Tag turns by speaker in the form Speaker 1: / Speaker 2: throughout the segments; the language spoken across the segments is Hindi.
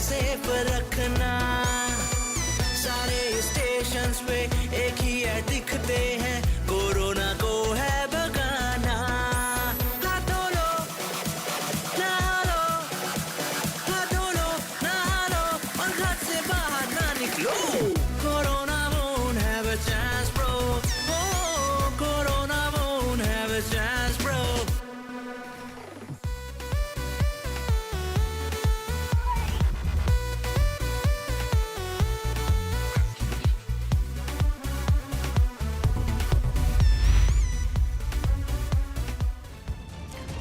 Speaker 1: सेफ रखना। सारे स्टेशंस पे एक ही ऐड दिखते हैं, कोरोना को है भगाना। हाथ धो लो, नहा लो, हाथ धो लो, नहा लो और घर से बाहर ना निकलो। Corona won't have a chance bro, oh corona won't have a chance bro।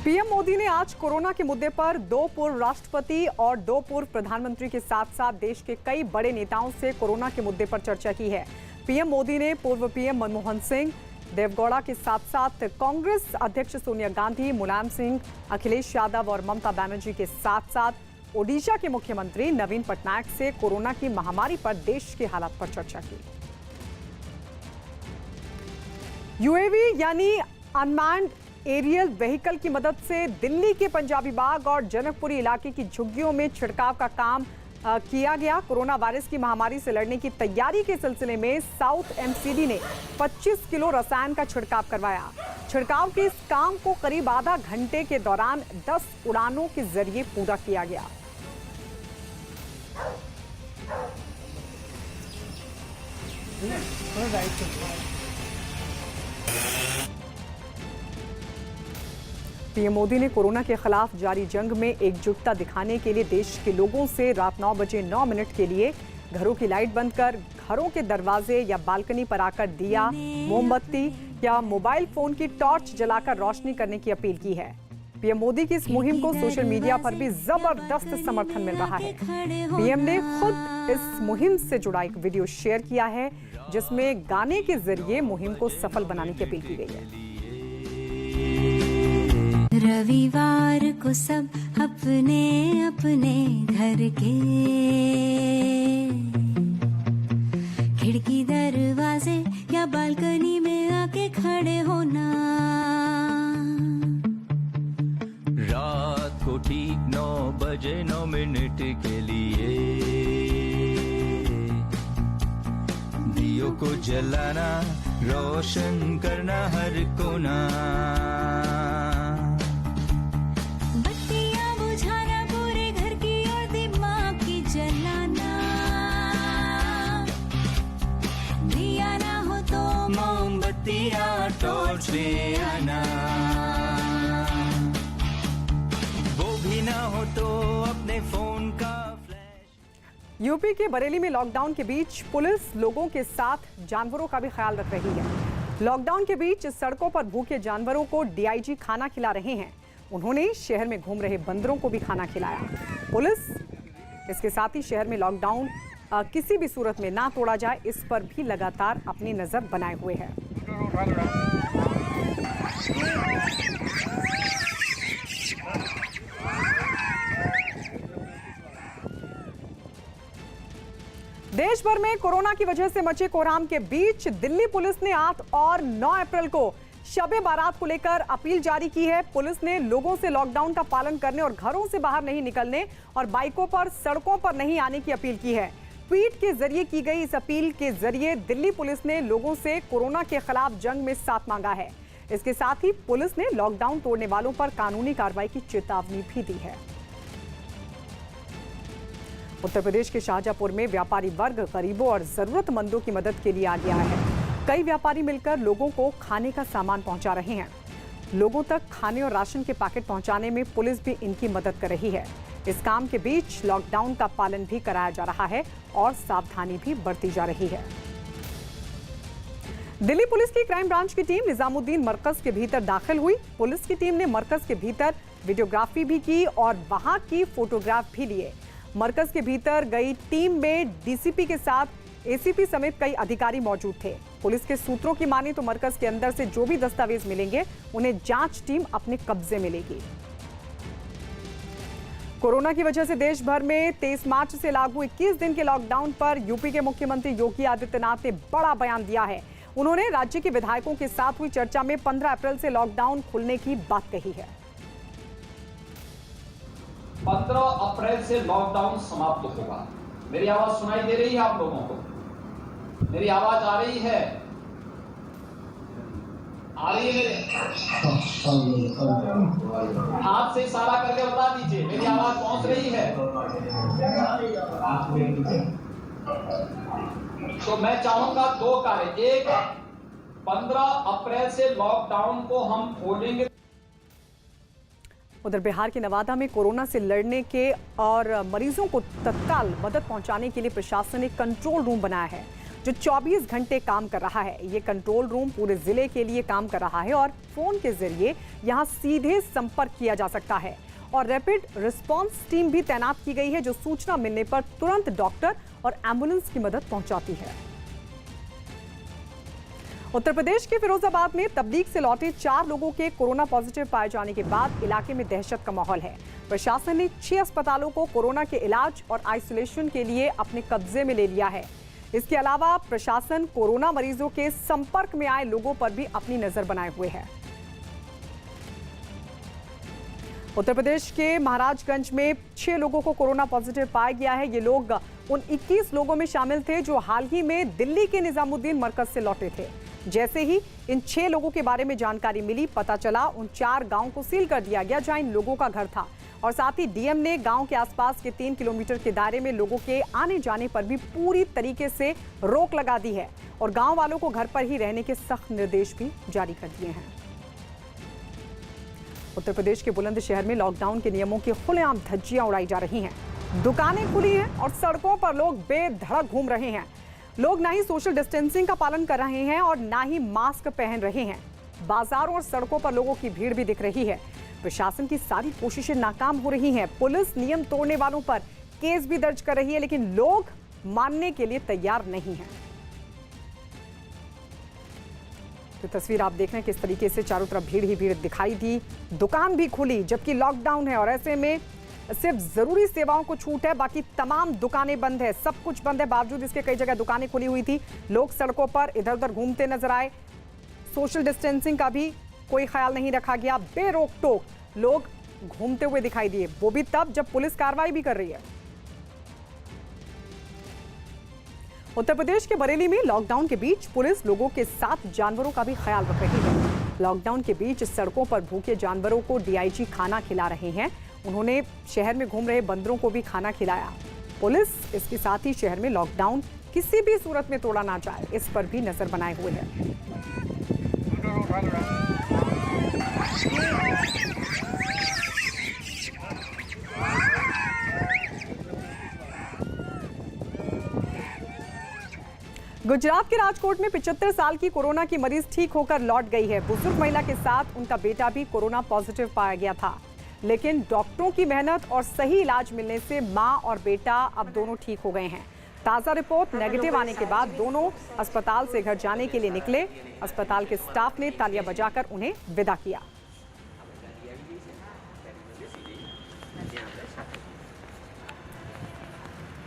Speaker 2: PM Modi ने आज कोरोना के मुद्दे पर 2 पूर्व राष्ट्रपति और 2 पूर्व प्रधानमंत्री के साथ साथ देश के कई बड़े नेताओं से कोरोना के मुद्दे पर चर्चा की है। पीएम मोदी ने पूर्व पीएम मनमोहन सिंह, देवगौड़ा के साथ साथ कांग्रेस अध्यक्ष सोनिया गांधी, मुलायम सिंह, अखिलेश यादव और ममता बनर्जी के साथ साथ ओडिशा के मुख्यमंत्री नवीन पटनायक से कोरोना की महामारी पर देश के हालात पर चर्चा की। यूएवी यानी अनमैन्ड एरियल व्हीकल की मदद से दिल्ली के पंजाबी बाग और जनकपुरी इलाके की झुग्गियों में छिड़काव का काम किया गया। कोरोना वायरस की महामारी से लड़ने की तैयारी के सिलसिले में साउथ एमसीडी ने 25 किलो रसायन का छिड़काव करवाया। छिड़काव के इस काम को करीब आधा घंटे के दौरान 10 उड़ानों के जरिए पूरा किया गया। पीएम मोदी ने कोरोना के खिलाफ जारी जंग में एकजुटता दिखाने के लिए देश के लोगों से रात 9 बजे 9 मिनट के लिए घरों की लाइट बंद कर घरों के दरवाजे या बालकनी पर आकर दिया, मोमबत्ती या मोबाइल फोन की टॉर्च जलाकर रोशनी करने की अपील की है। पीएम मोदी की इस मुहिम को सोशल मीडिया पर भी जबरदस्त समर्थन मिल रहा है। पीएम ने खुद इस मुहिम से जुड़ा एक वीडियो शेयर किया है, जिसमें गाने के जरिए मुहिम को सफल बनाने की अपील की गई है।
Speaker 3: रविवार को सब अपने अपने घर के खिड़की दरवाजे या बालकनी में आके खड़े होना।
Speaker 1: रात को ठीक 9 बजे 9 मिनट के लिए दियों को जलाना, रोशन करना हर कोना।
Speaker 3: बत्तियां बुझाना पूरे घर की और दिमाग की जलाना। दिया ना हो तो
Speaker 1: मोमबत्तियां टॉर्च ले आना, वो भी ना हो तो अपने फोन का फ्लैश।
Speaker 2: यूपी के बरेली में लॉकडाउन के बीच पुलिस लोगों के साथ जानवरों का भी ख्याल रख रही है। लॉकडाउन के बीच सड़कों पर भूखे जानवरों को डीआईजी खाना खिला रहे हैं। उन्होंने शहर में घूम रहे बंदरों को भी खाना खिलाया। पुलिस इसके साथ ही शहर में लॉकडाउन किसी भी सूरत में ना तोड़ा जाए, इस पर भी लगातार अपनी नजर बनाए हुए है। देश भर में कोरोना की वजह से मचे कोहराम के बीच दिल्ली पुलिस ने 8 और 9 अप्रैल को शबे बारात को लेकर अपील जारी की है। पुलिस ने लोगों से लॉकडाउन का पालन करने और घरों से बाहर नहीं निकलने और बाइकों पर सड़कों पर नहीं आने की अपील की है। ट्वीट के जरिए की गई इस अपील के जरिए दिल्ली पुलिस ने लोगों से कोरोना के खिलाफ जंग में साथ मांगा है। इसके साथ ही पुलिस ने लॉकडाउन तोड़ने वालों पर कानूनी कार्रवाई की चेतावनी भी दी है। उत्तर प्रदेश के शाहजहांपुर में व्यापारी वर्ग गरीबों और जरूरतमंदों की मदद के लिए आ गया है। कई व्यापारी मिलकर लोगों को खाने का सामान पहुंचा रहे हैं। लोगों तक खाने और राशन के पैकेट पहुंचाने में पुलिस भी इनकी मदद कर रही है। इस काम के बीच लॉकडाउन का पालन भी कराया जा रहा है और सावधानी भी बरती जा रही है। दिल्ली पुलिस की क्राइम ब्रांच की टीम निजामुद्दीन मरकज के भीतर दाखिल हुई। पुलिस की टीम ने मरकज के भीतर वीडियोग्राफी भी की और वहां की फोटोग्राफ भी लिए। मरकज के भीतर गई टीम में डीसीपी के साथ एसीपी समेत कई अधिकारी मौजूद थे। पुलिस के सूत्रों की माने तो मरकज के अंदर से जो भी दस्तावेज मिलेंगे उन्हें जांच टीम अपने कब्जे में लेगी। कोरोना की वजह से देश भर में 23 मार्च से लागू 21 दिन के लॉकडाउन पर यूपी के मुख्यमंत्री योगी आदित्यनाथ ने बड़ा बयान दिया है। उन्होंने राज्य के विधायकों के साथ हुई चर्चा में 15 अप्रैल से लॉकडाउन खुलने की बात कही है।
Speaker 4: 15 अप्रैल से लॉकडाउन समाप्त होगा। मेरी आवाज सुनाई दे रही है आप लोगों को? मेरी आवाज आ रही है? आ रही है मेरे? हाथ से इशारा करके बता दीजिए मेरी आवाज पहुंच रही है? तो मैं चाहूंगा दो कार्य। एक, 15 अप्रैल से लॉकडाउन को हम खोलेंगे।
Speaker 2: उधर बिहार के नवादा में कोरोना से लड़ने के और मरीजों को तत्काल मदद पहुंचाने के लिए प्रशासन ने कंट्रोल रूम बनाया है जो 24 घंटे काम कर रहा है। ये कंट्रोल रूम पूरे जिले के लिए काम कर रहा है और फोन के जरिए यहां सीधे संपर्क किया जा सकता है और रैपिड रिस्पांस टीम भी तैनात की गई है जो सूचना मिलने पर तुरंत डॉक्टर और एम्बुलेंस की मदद पहुंचाती है। उत्तर प्रदेश के फिरोजाबाद में तबलीग से लौटे 4 लोगों के कोरोना पॉजिटिव पाए जाने के बाद इलाके में दहशत का माहौल है। प्रशासन ने 6 अस्पतालों को कोरोना के इलाज और आइसोलेशन के लिए अपने कब्जे में ले लिया है। इसके अलावा प्रशासन कोरोना मरीजों के संपर्क में आए लोगों पर भी अपनी नजर बनाए हुए है। उत्तर प्रदेश के महाराजगंज में 6 लोगों को कोरोना पॉजिटिव पाया गया है। ये लोग उन 21 लोगों में शामिल थे जो हाल ही में दिल्ली के निजामुद्दीन मरकज से लौटे थे। जैसे ही इन 6 लोगों के बारे में जानकारी मिली, पता चला उन 4 गांव को सील कर दिया गया जहां इन लोगों का घर था और साथ ही डीएम ने गांव के आसपास के 3 किलोमीटर के दायरे में लोगों के आने जाने पर भी पूरी तरीके से रोक लगा दी है और गांव वालों को घर पर ही रहने के सख्त निर्देश भी जारी कर दिए हैं। उत्तर प्रदेश के बुलंदशहर में लॉकडाउन के नियमों की खुलेआम धज्जियां उड़ाई जा रही हैं। दुकानें खुली हैं और सड़कों पर लोग बेधड़क घूम रहे हैं। लोग ना ही सोशल डिस्टेंसिंग का पालन कर रहे हैं और ना ही मास्क पहन रहे हैं। बाजारों और सड़कों पर लोगों की भीड़ भी दिख रही है। प्रशासन की सारी कोशिशें नाकाम हो रही हैं। पुलिस नियम तोड़ने वालों पर केस भी दर्ज कर रही है लेकिन लोग मानने के लिए तैयार नहीं हैं। तो तस्वीर आप देख रहे हैं किस तरीके से चारों तरफ भीड़ ही भीड़ दिखाई दी। दुकान भी खुली जबकि लॉकडाउन है और ऐसे में सिर्फ जरूरी सेवाओं को छूट है, बाकी तमाम दुकानें बंद है। सब कुछ बंद है, बावजूद इसके कई जगह दुकानें खुली हुई थी। लोग सड़कों पर इधर उधर घूमते नजर आए। सोशल डिस्टेंसिंग का भी कोई ख्याल नहीं रखा गया। बेरोक टोक लोग घूमते हुए दिखाई दिए, वो भी तब जब पुलिस कार्रवाई भी कर रही है। उत्तर प्रदेश के बरेली में लॉकडाउन के बीच पुलिस लोगों के साथ जानवरों का भी ख्याल रख रही है। लॉकडाउन के बीच सड़कों पर भूखे जानवरों को डीआईजी खाना खिला रहे हैं। उन्होंने शहर में घूम रहे बंदरों को भी खाना खिलाया। पुलिस इसके साथ ही शहर में लॉकडाउन किसी भी सूरत में तोड़ा ना जाए, इस पर भी नजर बनाए हुए है। गुजरात के राजकोट में 75 साल की कोरोना की मरीज ठीक होकर लौट गई है। बुजुर्ग महिला के साथ उनका बेटा भी कोरोना पॉजिटिव पाया गया था, लेकिन डॉक्टरों की मेहनत और सही इलाज मिलने से मां और बेटा अब दोनों ठीक हो गए हैं। ताज़ा रिपोर्ट नेगेटिव आने के बाद दोनों अस्पताल से घर जाने के लिए निकले। अस्पताल के स्टाफ ने तालियां बजाकर उन्हें विदा किया।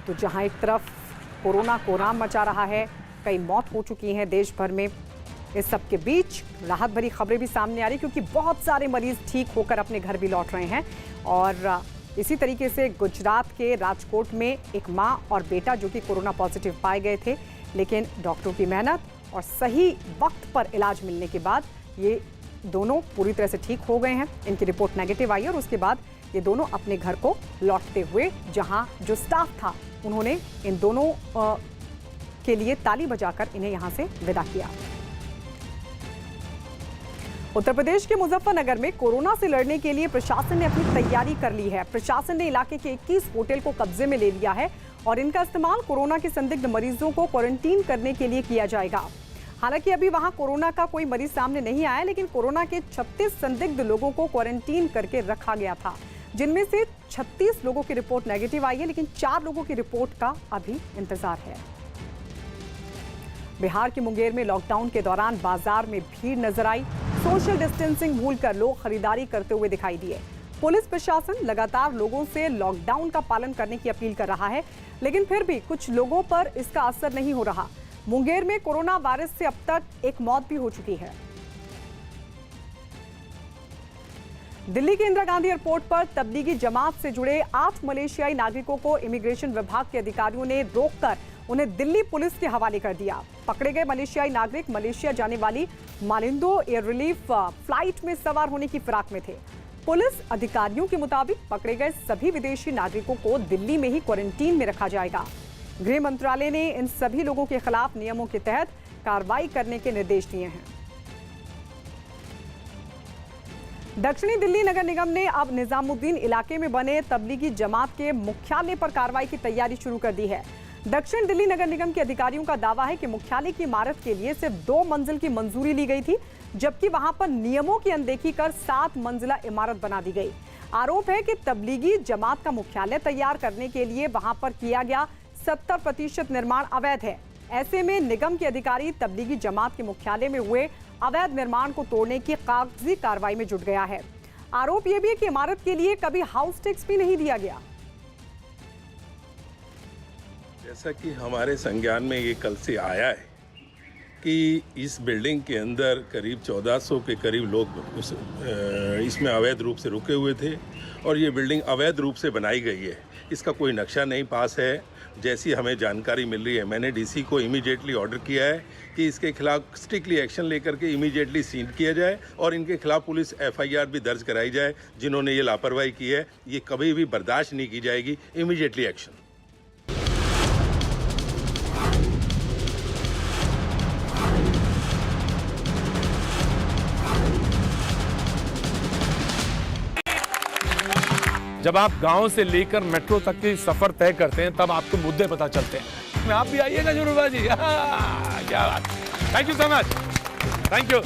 Speaker 2: तो जहां एक तरफ कोरोना कोहराम मचा रहा है, कई मौत हो चुकी हैं देश भर में, इस सब के बीच राहत भरी खबरें भी सामने आ रही क्योंकि बहुत सारे मरीज ठीक होकर अपने घर भी लौट रहे हैं। और इसी तरीके से गुजरात के राजकोट में एक मां और बेटा जो कि कोरोना पॉजिटिव पाए गए थे, लेकिन डॉक्टरों की मेहनत और सही वक्त पर इलाज मिलने के बाद ये दोनों पूरी तरह से ठीक हो गए हैं। इनकी रिपोर्ट नेगेटिव आई और उसके बाद ये दोनों अपने घर को लौटते हुए, जहां जो स्टाफ था उन्होंने इन दोनों के लिए ताली बजाकर इन्हें यहां से विदा किया। उत्तर प्रदेश के मुजफ्फरनगर में कोरोना से लड़ने के लिए प्रशासन ने अपनी तैयारी कर ली है। प्रशासन ने इलाके के 21 होटल को कब्जे में ले लिया है और इनका इस्तेमाल कोरोना के संदिग्ध मरीजों को क्वारंटीन करने के लिए किया जाएगा। हालांकि अभी वहां कोरोना का कोई मरीज सामने नहीं आया, लेकिन कोरोना के 36 संदिग्ध लोगों को क्वारंटीन करके रखा गया था, जिनमें से 36 लोगों की रिपोर्ट नेगेटिव आई है, लेकिन 4 लोगों की रिपोर्ट का अभी इंतजार है। बिहार के मुंगेर में लॉकडाउन के दौरान बाजार में भीड़ नजर आई। सोशल डिस्टेंसिंग भूलकर लोग खरीदारी करते हुए दिखाई दिए। पुलिस प्रशासन लगातार लोगों से लॉकडाउन का पालन करने की अपील कर रहा है, लेकिन फिर भी कुछ लोगों पर इसका असर नहीं हो रहा। मुंगेर में कोरोना वायरस से अब तक एक मौत भी हो चुकी है। दिल्ली के इंदिरा गांधी एयरपोर्ट पर तबलीगी जमात से जुड़े 8 मलेशियाई नागरिकों को इमिग्रेशन विभाग के अधिकारियों ने रोककर उन्हें दिल्ली पुलिस के हवाले कर दिया। पकड़े गए मलेशियाई नागरिक मलेशिया जाने वाली मालिंदो एयर रिलीफ फ्लाइट में सवार होने की फिराक में थे। पुलिस अधिकारियों के मुताबिक पकड़े गए सभी विदेशी नागरिकों को दिल्ली में ही क्वारंटीन में रखा जाएगा। गृह मंत्रालय ने इन सभी लोगों के खिलाफ नियमों के तहत कार्रवाई करने के निर्देश दिए हैं। दक्षिणी दिल्ली नगर निगम ने अब निजामुद्दीन इलाके में बने तबलीगी जमात के मुख्यालय पर कार्रवाई की तैयारी शुरू कर दी है। दक्षिण दिल्ली नगर निगम के अधिकारियों का दावा है कि मुख्यालय की इमारत के लिए सिर्फ 2 मंजिल की मंजूरी ली गई थी, जबकि वहां पर नियमों की अनदेखी कर 7 मंजिला इमारत बना दी गई। आरोप है कि तबलीगी जमात का मुख्यालय तैयार करने के लिए वहां पर किया गया 70% निर्माण अवैध है। ऐसे में निगम के अधिकारी तबलीगी जमात के मुख्यालय में हुए अवैध निर्माण को तोड़ने की कागजी कार्रवाई में जुट गया है। आरोप यह भी है कि इमारत के लिए कभी हाउस टैक्स भी नहीं दिया गया।
Speaker 5: जैसा कि हमारे संज्ञान में ये कल से आया है कि इस बिल्डिंग के अंदर करीब 1400 के करीब लोग इसमें अवैध रूप से रुके हुए थे और ये बिल्डिंग अवैध रूप से बनाई गई है। इसका कोई नक्शा नहीं पास है। जैसी हमें जानकारी मिल रही है, मैंने डीसी को इमीडिएटली ऑर्डर किया है कि इसके खिलाफ स्ट्रिक्टली एक्शन लेकर के इमीडिएटली सीज किया जाए और इनके खिलाफ पुलिस एफआईआर भी दर्ज कराई जाए। जिन्होंने ये लापरवाही की है, ये कभी भी बर्दाश्त नहीं की जाएगी। Immediately action.
Speaker 6: जब आप गांव से लेकर मेट्रो तक की सफर तय करते हैं तब आपको मुद्दे पता चलते हैं। आप भी आइएगा जरूर बाजी। क्या बात। Thank you so much. Thank you.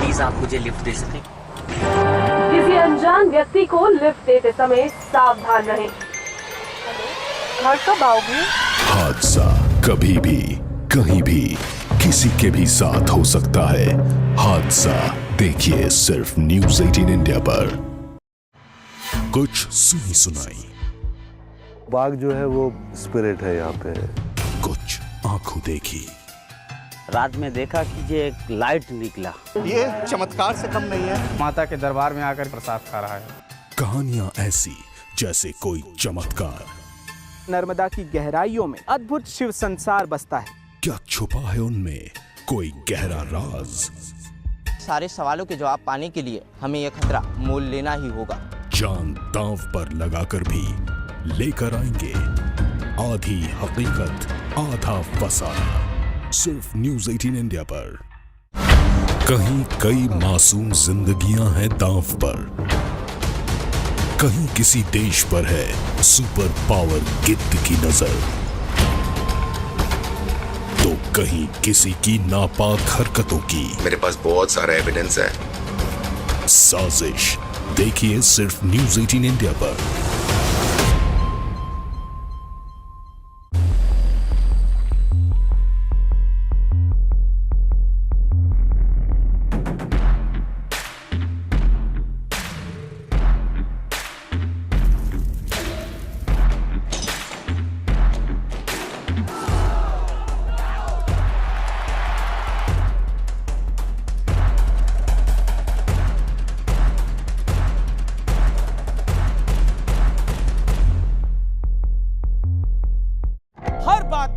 Speaker 7: Please आप मुझे लिफ्ट दे सकें?
Speaker 8: किसी अनजान व्यक्ति को लिफ्ट देते समय सावधान रहें। घर कब आओगे?
Speaker 9: हादसा कभी भी कहीं भी किसी के भी साथ हो सकता है। हादसा देखिए सिर्फ न्यूज़ 18 इंडिया पर। कुछ सुनी सुनाई।
Speaker 10: बाघ जो है वो स्पिरिट है यहाँ पे।
Speaker 9: कुछ आंखों देखी।
Speaker 7: रात में देखा कि ये एक लाइट निकला।
Speaker 11: ये चमत्कार से कम नहीं है।
Speaker 12: माता के दरबार में आकर प्रसाद खा रहा है।
Speaker 9: कहानियां ऐसी जैसे कोई चमत्कार।
Speaker 12: नर्मदा की गहराइयों में अद्भुत शिव संसार बसता है।
Speaker 9: क्या छुपा है उनमें कोई गहरा राज?
Speaker 7: सारे सवालों के जवाब पाने के लिए हमें यह खतरा मोल लेना ही होगा।
Speaker 9: जान दांव पर लगाकर भी लेकर आएंगे आधी हकीकत आधा फसाना। सिर्फ न्यूज़ 18 इंडिया पर। कहीं कई मासूम जिंदगियां हैं दांव पर। कहीं किसी देश पर है सुपर पावर गिद्ध की नजर, तो कहीं किसी की नापाक हरकतों की।
Speaker 13: मेरे पास बहुत सारा एविडेंस है।
Speaker 9: साजिश देखिए सिर्फ न्यूज़ 18 इंडिया पर।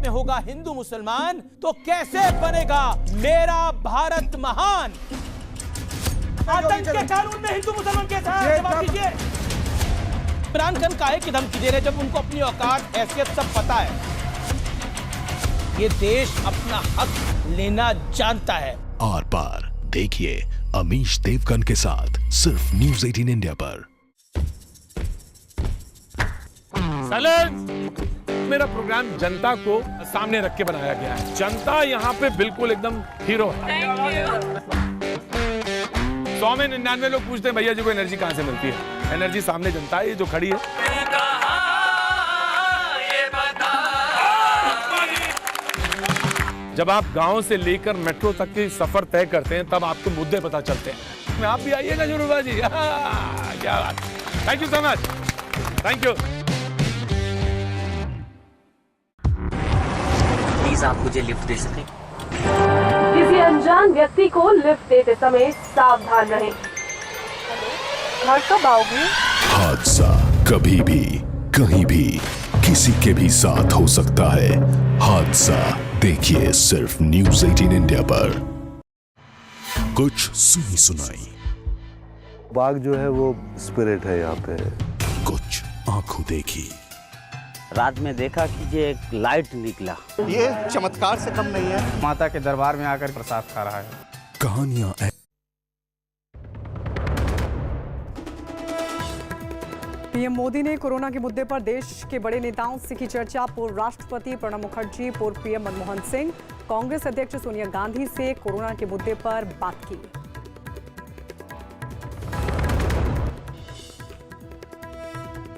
Speaker 14: होगा हिंदू मुसलमान तो कैसे बनेगा मेरा भारत महान? आतंक के कानून में हिंदू मुसलमान कैसा है? जवाब दीजिए। इमरान खान काहे की धमकी दे रहे जब उनको अपनी औकात हैसियत सब पता है? ये देश अपना हक लेना जानता है।
Speaker 9: आर पार देखिए अमीश देवगन के साथ सिर्फ न्यूज़ 18 इंडिया पर।
Speaker 6: मेरा प्रोग्राम जनता को सामने रख के बनाया गया है। जनता यहाँ पे बिल्कुल एकदम हीरो है। 100 में 99 लोग पूछते हैं भैया जी को एनर्जी कहाँ से मिलती है? एनर्जी सामने जनता है, ये जो खड़ी है। जब आप गांव से लेकर मेट्रो तक की सफर तय करते हैं तब आपको मुद्दे पता चलते हैं। आप भी आइएगा जरूर बाजी। क्या बात। Thank you so much. Thank you.
Speaker 7: Please आप मुझे लिफ्ट दे सकें?
Speaker 8: किसी किसी अनजान व्यक्ति को लिफ्ट देते समय सावधान रहें। घर कब आओगे?
Speaker 9: हादसा कभी भी कहीं भी किसी के भी साथ हो सकता है। हादसा देखिए सिर्फ न्यूज़ 18 इंडिया पर। कुछ सुनी सुनाई,
Speaker 10: बाघ जो है वो स्पिरिट है यहाँ पे।
Speaker 9: कुछ आंखों देखी,
Speaker 15: रात में देखा कि ये एक लाइट निकला।
Speaker 11: ये चमत्कार से कम नहीं है।
Speaker 12: माता के दरबार में आकर प्रसाद खा रहा है।
Speaker 9: कहानियां
Speaker 2: पीएम मोदी ने कोरोना के मुद्दे पर देश के बड़े नेताओं से की चर्चा। पूर्व राष्ट्रपति प्रणब मुखर्जी, पूर्व पीएम मनमोहन सिंह, कांग्रेस अध्यक्ष सोनिया गांधी से कोरोना के मुद्दे पर बात की।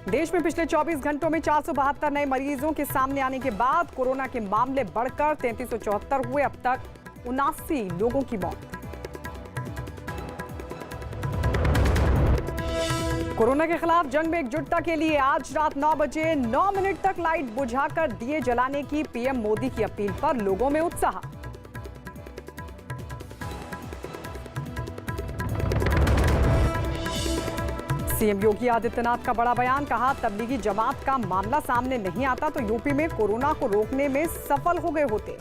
Speaker 2: देश में पिछले 24 घंटों में 472 नए मरीजों के सामने आने के बाद कोरोना के मामले बढ़कर 3374 हुए। अब तक 79 लोगों की मौत। कोरोना के खिलाफ जंग में एकजुटता के लिए आज रात 9 बजे 9 मिनट तक लाइट बुझाकर दिए जलाने की पीएम मोदी की अपील पर लोगों में उत्साह। सीएम योगी आदित्यनाथ का बड़ा बयान, कहा तबलीगी जमात का मामला सामने नहीं आता तो यूपी में कोरोना को रोकने में सफल हो गए होते।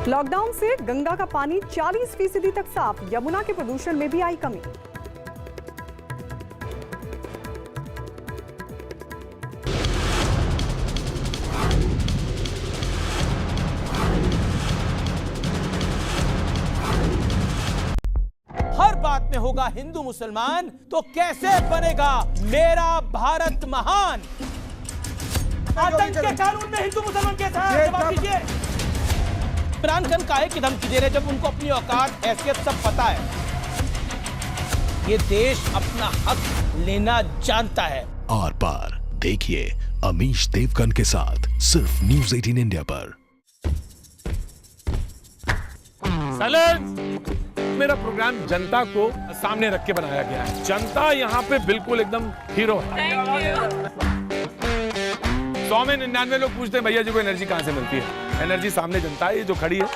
Speaker 2: लॉकडाउन से गंगा का पानी 40% तक साफ, यमुना के प्रदूषण में भी आई कमी।
Speaker 14: हर बात में होगा हिंदू मुसलमान तो कैसे बनेगा मेरा भारत महान। आतंक के कानून में हिंदू मुसलमान के साथ जवाब दीजिए। इमरान खान काहे की धमकी दे रहे जब उनको अपनी औकात हैसियत सब पता है। ये देश अपना हक लेना जानता है।
Speaker 9: आर पार देखिए अमीश देवगन के साथ सिर्फ न्यूज़ 18 इंडिया पर।
Speaker 6: मेरा प्रोग्राम जनता को सामने रख के बनाया गया है। जनता यहाँ पे बिल्कुल एकदम हीरो है। 100 में 99 लोग पूछते हैं भैया जी को एनर्जी कहाँ से मिलती है। एनर्जी सामने जनता है, ये जो खड़ी है।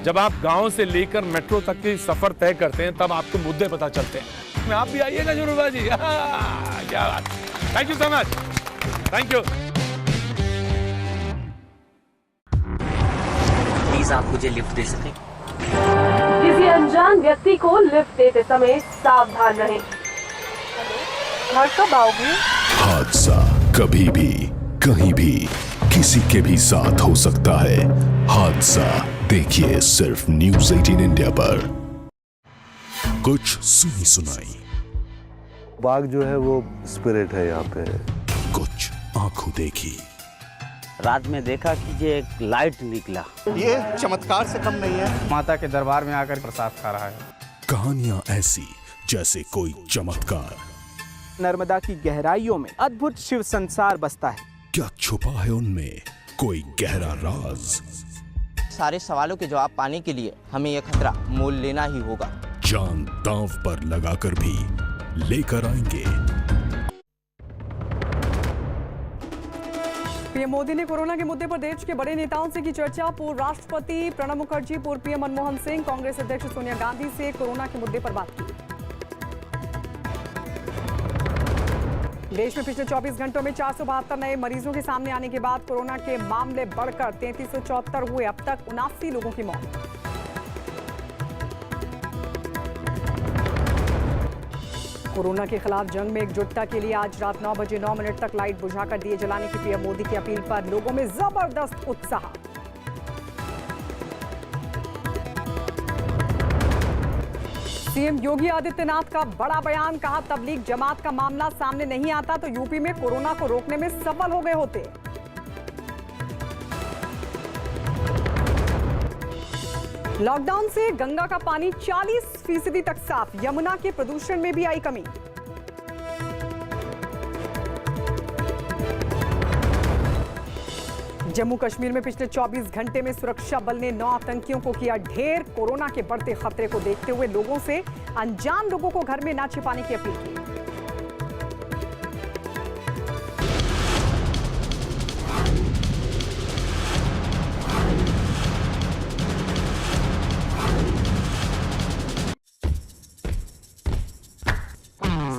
Speaker 6: जब आप गांव से लेकर मेट्रो तक की सफर तय करते हैं तब आपको मुद्दे पता चलते हैं। आप भी आइएगा जरूर जी। क्या बात। Thank you so much. Thank you.
Speaker 16: Please आप मुझे लिफ्ट दे सकें?
Speaker 8: किसी अनजान व्यक्ति को लिफ्ट देते समय सावधान रहें। घर कब आओगे?
Speaker 9: हादसा कभी भी कहीं भी किसी के भी साथ हो सकता है। हादसा देखिए सिर्फ न्यूज़ 18 इंडिया पर। कुछ सुनी सुनाई,
Speaker 10: बाघ जो है वो स्पिरिट है यहाँ पे।
Speaker 9: कुछ आंखों देखी,
Speaker 15: रात में देखा कि ये एक लाइट निकला।
Speaker 11: ये चमत्कार से कम नहीं है।
Speaker 12: माता के दरबार में आकर प्रसाद खा रहा है।
Speaker 9: कहानियां ऐसी जैसे कोई चमत्कार।
Speaker 12: नर्मदा की गहराइयों में अद्भुत शिव संसार बसता है।
Speaker 9: क्या छुपा है उनमें कोई गहरा राज?
Speaker 7: सारे सवालों के जवाब पाने के लिए हमें यह खतरा मोल लेना ही होगा।
Speaker 9: जान दांव पर लगाकर भी लेकर आएंगे।
Speaker 2: पीएम मोदी ने कोरोना के मुद्दे पर देश के बड़े नेताओं से की चर्चा। पूर्व राष्ट्रपति प्रणब मुखर्जी, पूर्व पीएम मनमोहन सिंह, कांग्रेस अध्यक्ष सोनिया गांधी से कोरोना के मुद्दे पर बात की। देश में पिछले 24 घंटों में 472 नए मरीजों के सामने आने के बाद कोरोना के मामले बढ़कर 3374 हुए। अब तक 79 लोगों की मौत। कोरोना के खिलाफ जंग में एकजुटता के लिए आज रात 9 बजे 9 मिनट तक लाइट बुझाकर दिए जलाने की पीएम मोदी की अपील पर लोगों में जबरदस्त उत्साह। सीएम योगी आदित्यनाथ का बड़ा बयान, कहा तबलीग जमात का मामला सामने नहीं आता तो यूपी में कोरोना को रोकने में सफल हो गए होते। लॉकडाउन से गंगा का पानी 40% तक साफ, यमुना के प्रदूषण में भी आई कमी। जम्मू कश्मीर में पिछले 24 घंटे में सुरक्षा बल ने 9 आतंकियों को किया ढेर। कोरोना के बढ़ते खतरे को देखते हुए लोगों से अनजान लोगों को घर में ना छिपाने की अपील की।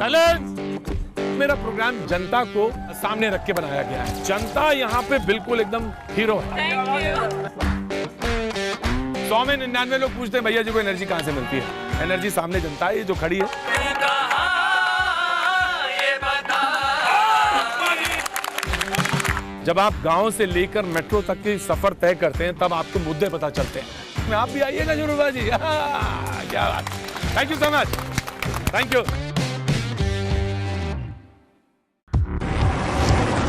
Speaker 6: साइलेंस। मेरा प्रोग्राम जनता को सामने रख के बनाया गया है। जनता यहाँ पे बिल्कुल एकदम हीरो है। 100 में 99 लोग पूछते हैं भैया जी को एनर्जी कहाँ से मिलती है। एनर्जी सामने जनता है, ये जो खड़ी है। जब आप गांव से लेकर मेट्रो तक की सफर तय करते हैं तब आपको मुद्दे पता चलते हैं। आप भी आइएगा जुनूबा जी। क्या बात। Thank you so much. Thank you.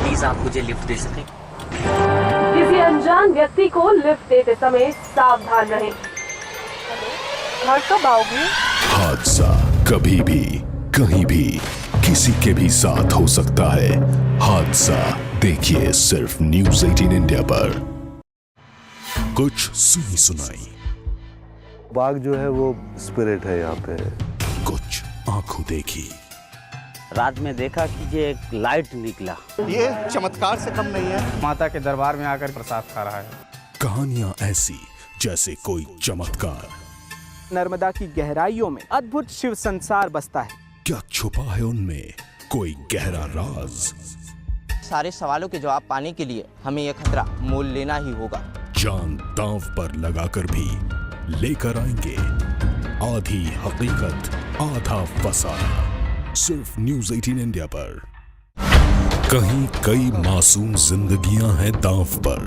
Speaker 16: Please आप मुझे लिफ्ट दे सकें।
Speaker 8: किसी अनजान व्यक्ति को लिफ्ट देते समय सावधान रहें। घर कब आओगे?
Speaker 9: हादसा कभी भी कहीं भी किसी के भी साथ हो सकता है। हादसा देखिए सिर्फ न्यूज़ 18 इंडिया पर। कुछ सुनी सुनाई,
Speaker 10: बाघ जो है वो स्पिरिट है यहाँ पे।
Speaker 9: कुछ आंखों देखी,
Speaker 15: रात में देखा कि ये एक लाइट निकला।
Speaker 11: ये चमत्कार से कम नहीं है।
Speaker 12: माता के दरबार में आकर प्रसाद खा रहा है।
Speaker 9: कहानियां ऐसी जैसे कोई चमत्कार।
Speaker 12: नर्मदा की गहराइयों में अद्भुत शिव संसार बसता है।
Speaker 9: क्या छुपा है उनमें कोई गहरा राज?
Speaker 7: सारे सवालों के जवाब पाने के लिए हमें यह खतरा मोल लेना ही होगा।
Speaker 9: जान दांव पर लगाकर भी लेकर आएंगे आधी हकीकत आधा फसाना, सिर्फ न्यूज़ 18 इंडिया पर। कहीं कई मासूम जिंदगियां हैं दांव पर,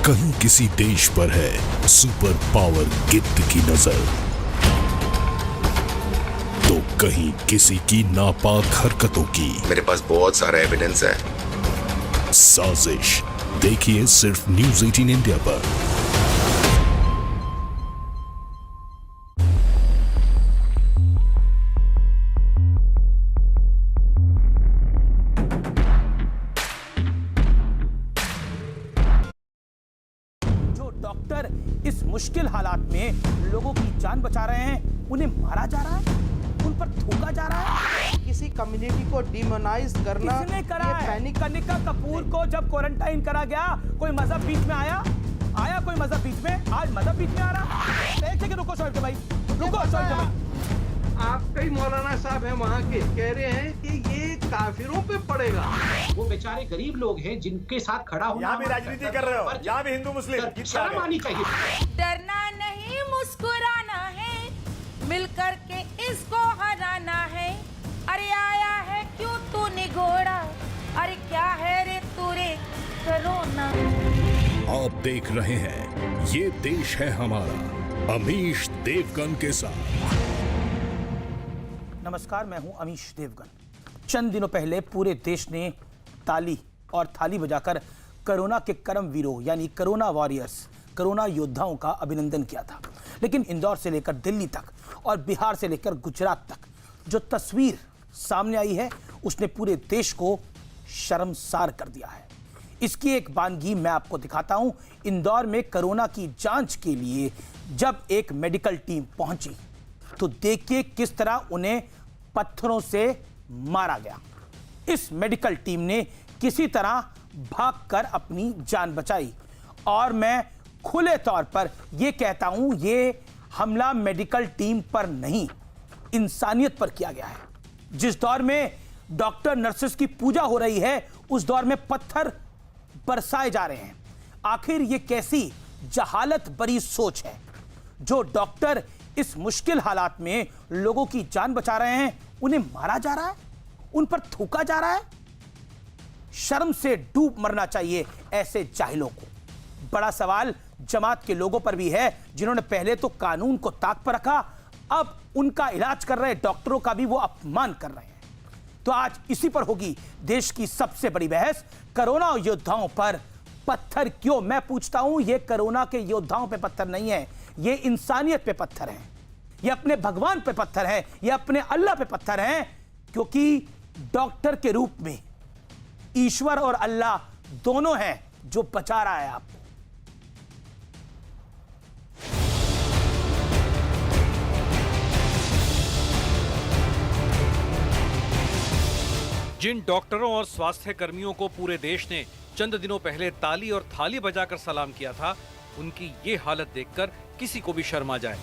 Speaker 9: कहीं किसी देश पर है सुपर पावर गिद्ध की नजर, तो कहीं किसी की नापाक हरकतों की।
Speaker 13: मेरे पास बहुत सारा एविडेंस है।
Speaker 9: साजिश देखिए सिर्फ न्यूज़ 18 इंडिया पर।
Speaker 14: जो डॉक्टर इस मुश्किल हालात में लोगों की जान बचा रहे हैं, उन्हें मारा जा रहा है, उन पर थूका जा रहा है।
Speaker 12: किसी कम्युनिटी को डिमोनाइज करना
Speaker 14: किसने करा है?
Speaker 12: पैनिक।
Speaker 14: कनिका कपूर को जब क्वारंटाइन करा गया, कोई मजहब बीच में आया कोई मजहब बीच में? आज मजहब बीच में आ रहा। एक सेकंड रुको शोएब के भाई, रुको शोएब के भाई।
Speaker 17: आप कई मौलाना साहब हैं वहाँ के, कह रहे हैं कि ये काफिरों पे पड़ेगा।
Speaker 4: वो बेचारे गरीब लोग हैं जिनके साथ खड़ा होना।
Speaker 18: यहाँ भी राजनीति कर रहे हो, यहाँ भी हिंदू मुस्लिम
Speaker 4: शर्म आनी चाहिए।
Speaker 3: डरना नहीं मुस्कुराना है, मिलकर के इसको हराना है। अरे आया है क्यों तू निगोड़ा, अरे क्या है रे तूरे करोना।
Speaker 9: आप देख रहे हैं ये देश है हमारा, अमीश देवगन के साथ।
Speaker 14: नमस्कार, मैं हूं अमीश देवगन। चंद दिनों पहले पूरे देश ने ताली और थाली बजाकर कोरोना के कर्मवीरों यानी कोरोना वॉरियर्स, कोरोना योद्धाओं का अभिनंदन किया था। लेकिन इंदौर से लेकर दिल्ली तक और बिहार से लेकर गुजरात तक जो तस्वीर सामने आई है उसने पूरे देश को शर्मसार कर दिया है। इसकी एक वानगी मैं आपको दिखाता हूं। इंदौर में कोरोना की जांच के लिए जब एक मेडिकल टीम पहुंची तो देखिए किस तरह उन्हें पत्थरों से मारा गया। इस मेडिकल टीम ने किसी तरह भागकर अपनी जान बचाई और मैं खुले तौर पर यह कहता हूं ये हमला मेडिकल टीम पर नहीं, इंसानियत पर किया गया है। जिस दौर में डॉक्टर नर्सेस की पूजा हो रही है उस दौर में पत्थर बरसाए जा रहे हैं। आखिर ये कैसी जहालत भरी सोच है? जो डॉक्टर इस मुश्किल हालात में लोगों की जान बचा रहे हैं उन्हें मारा जा रहा है, उन पर थूका जा रहा है। शर्म से डूब मरना चाहिए ऐसे जाहिलों को। बड़ा सवाल जमात के लोगों पर भी है जिन्होंने पहले तो कानून को ताक पर रखा, अब उनका इलाज कर रहे डॉक्टरों का भी वो अपमान कर रहे हैं। तो आज इसी पर होगी देश की सबसे बड़ी बहस। कोरोना योद्धाओं पर पत्थर क्यों? मैं पूछता हूं, ये कोरोना के योद्धाओं पे पत्थर नहीं है, ये इंसानियत पे पत्थर हैं, ये अपने भगवान पे पत्थर हैं, ये अपने अल्लाह पे पत्थर हैं। क्योंकि डॉक्टर के रूप में ईश्वर और अल्लाह दोनों हैं जो बचा रहा है आपको।
Speaker 19: जिन डॉक्टरों और स्वास्थ्य कर्मियों को पूरे देश ने चंद दिनों पहले ताली और थाली बजाकर सलाम किया था, उनकी ये हालत देखकर किसी को भी शर्म आ जाए।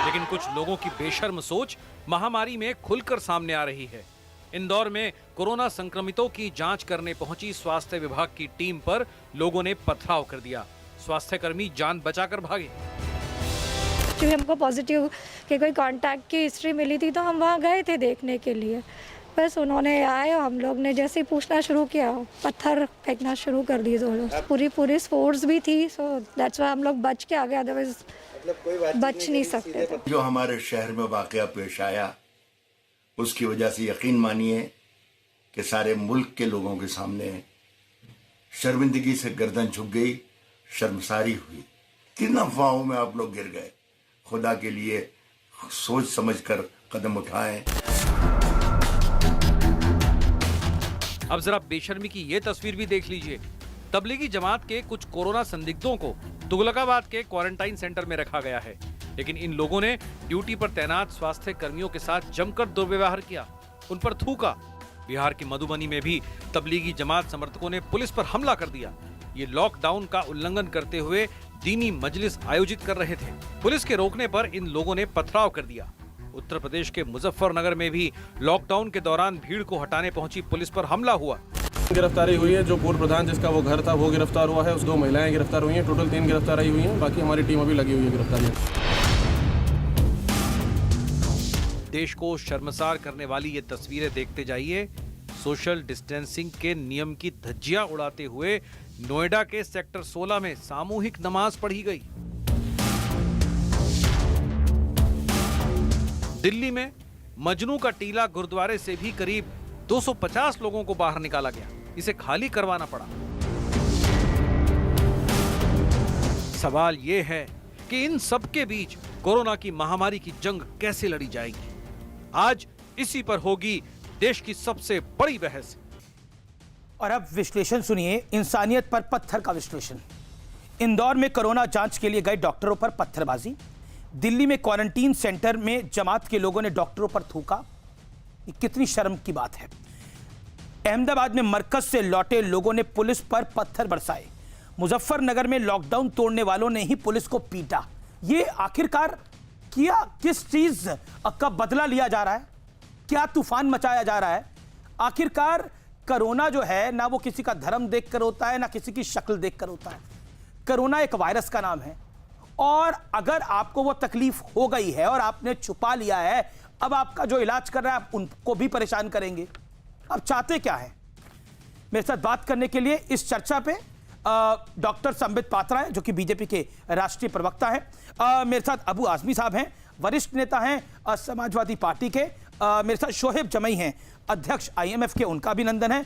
Speaker 19: लेकिन कुछ लोगों की बेशर्म सोच महामारी में खुलकर सामने आ रही है। इंदौर में कोरोना संक्रमितों की जांच करने पहुंची स्वास्थ्य विभाग की टीम पर लोगों ने पथराव कर दिया। स्वास्थ्य कर्मी जान बचाकर भागे।
Speaker 20: क्योंकि हमको पॉजिटिव के कोई कांटेक्ट की हिस्ट्री मिली थी तो हम वहाँ गए थे देखने के लिए। बस उन्होंने आए, हम लोग ने जैसे ही पूछना शुरू किया पत्थर फेंकना शुरू कर दिए दो लोग। पूरी फोर्स भी थी, सो दैट्स व्हाई हम लोग बच के आ गए, अदरवाइज बच नहीं सकते थे।
Speaker 21: जो हमारे शहर में वाकया पेश आया उसकी वजह से यकीन मानिए कि सारे मुल्क के लोगों के सामने शर्मिंदगी से गर्दन झुक गई, शर्मसारी हुई। किन अफवाहों में आप लोग गिर गए। खुदा के लिए सोच समझकर कदम उठाएं।
Speaker 19: अब जरा बेशर्मी की ये तस्वीर भी देख लीजिए। तबलीगी जमात के कुछ कोरोना संदिग्धों को तुगलकाबाद के क्वारंटाइन सेंटर में रखा गया है, लेकिन इन लोगों ने ड्यूटी पर तैनात स्वास्थ्य कर्मियों के साथ जमकर दुर्व्यवहार किया, उन पर थूका। बिहार के मधुबनी में भी तबलीगी जमात समर्थकों ने पुलिस पर हमला कर दिया। ये लॉकडाउन का उल्लंघन करते हुए दीनी मजलिस आयोजित कर रहे थे। पुलिस के रोकने पर इन लोगों ने पथराव कर दिया। उत्तर प्रदेश के मुजफ्फरनगर में भी लॉकडाउन के दौरान भीड़ को हटाने पहुंची पुलिस पर हमला हुआ।
Speaker 22: गिरफ्तारी हुई है। जो पूर्व प्रधान जिसका वो घर था वो गिरफ्तार हुआ है। उस 2 महिलाएं गिरफ्तार हुई हैं। टोटल 3 गिरफ्तारी हुई हैं। बाकी हमारी टीम अभी लगी हुई है गिरफ्तारी।
Speaker 19: देश को शर्मसार करने वाली ये तस्वीरें देखते जाइए। सोशल डिस्टेंसिंग के नियम की धज्जियां उड़ाते हुए नोएडा के सेक्टर 16 में सामूहिक नमाज पढ़ी गई। दिल्ली में मजनू का टीला गुरुद्वारे से भी करीब 250 लोगों को बाहर निकाला गया। इसे खाली करवाना पड़ा। सवाल ये है कि इन सब के बीच कोरोना की महामारी की जंग कैसे लड़ी जाएगी। आज इसी पर होगी देश की सबसे बड़ी बहस।
Speaker 14: और अब विश्लेषण सुनिए, इंसानियत पर पत्थर का विश्लेषण। इंदौर में कोरोना जांच के लिए गए डॉक्टरों पर पत्थरबाजी। दिल्ली में क्वारंटीन सेंटर में जमात के लोगों ने डॉक्टरों पर थूका। ये कितनी शर्म की बात है। अहमदाबाद में मरकज से लौटे लोगों ने पुलिस पर पत्थर बरसाए। मुजफ्फरनगर में लॉकडाउन तोड़ने वालों ने ही पुलिस को पीटा। ये आखिरकार किया किस चीज का बदला लिया जा रहा है? क्या तूफान मचाया जा रहा है? आखिरकार कोरोना जो है ना वो किसी का धर्म देखकर होता है ना किसी की शक्ल देखकर होता है। कोरोना एक वायरस का नाम है और अगर आपको वो तकलीफ हो गई है और आपने छुपा लिया है, अब आपका जो इलाज कर रहा है आप उनको भी परेशान करेंगे। अब चाहते क्या है? मेरे साथ बात करने के लिए इस चर्चा पे डॉक्टर संबित पात्रा हैं जो कि बीजेपी के राष्ट्रीय प्रवक्ता हैं। मेरे साथ अबू आजमी साहब हैं, वरिष्ठ नेता हैं समाजवादी पार्टी के। मेरे साथ शोहेब जमई हैं, अध्यक्ष IMF के, उनका अभिनंदन है।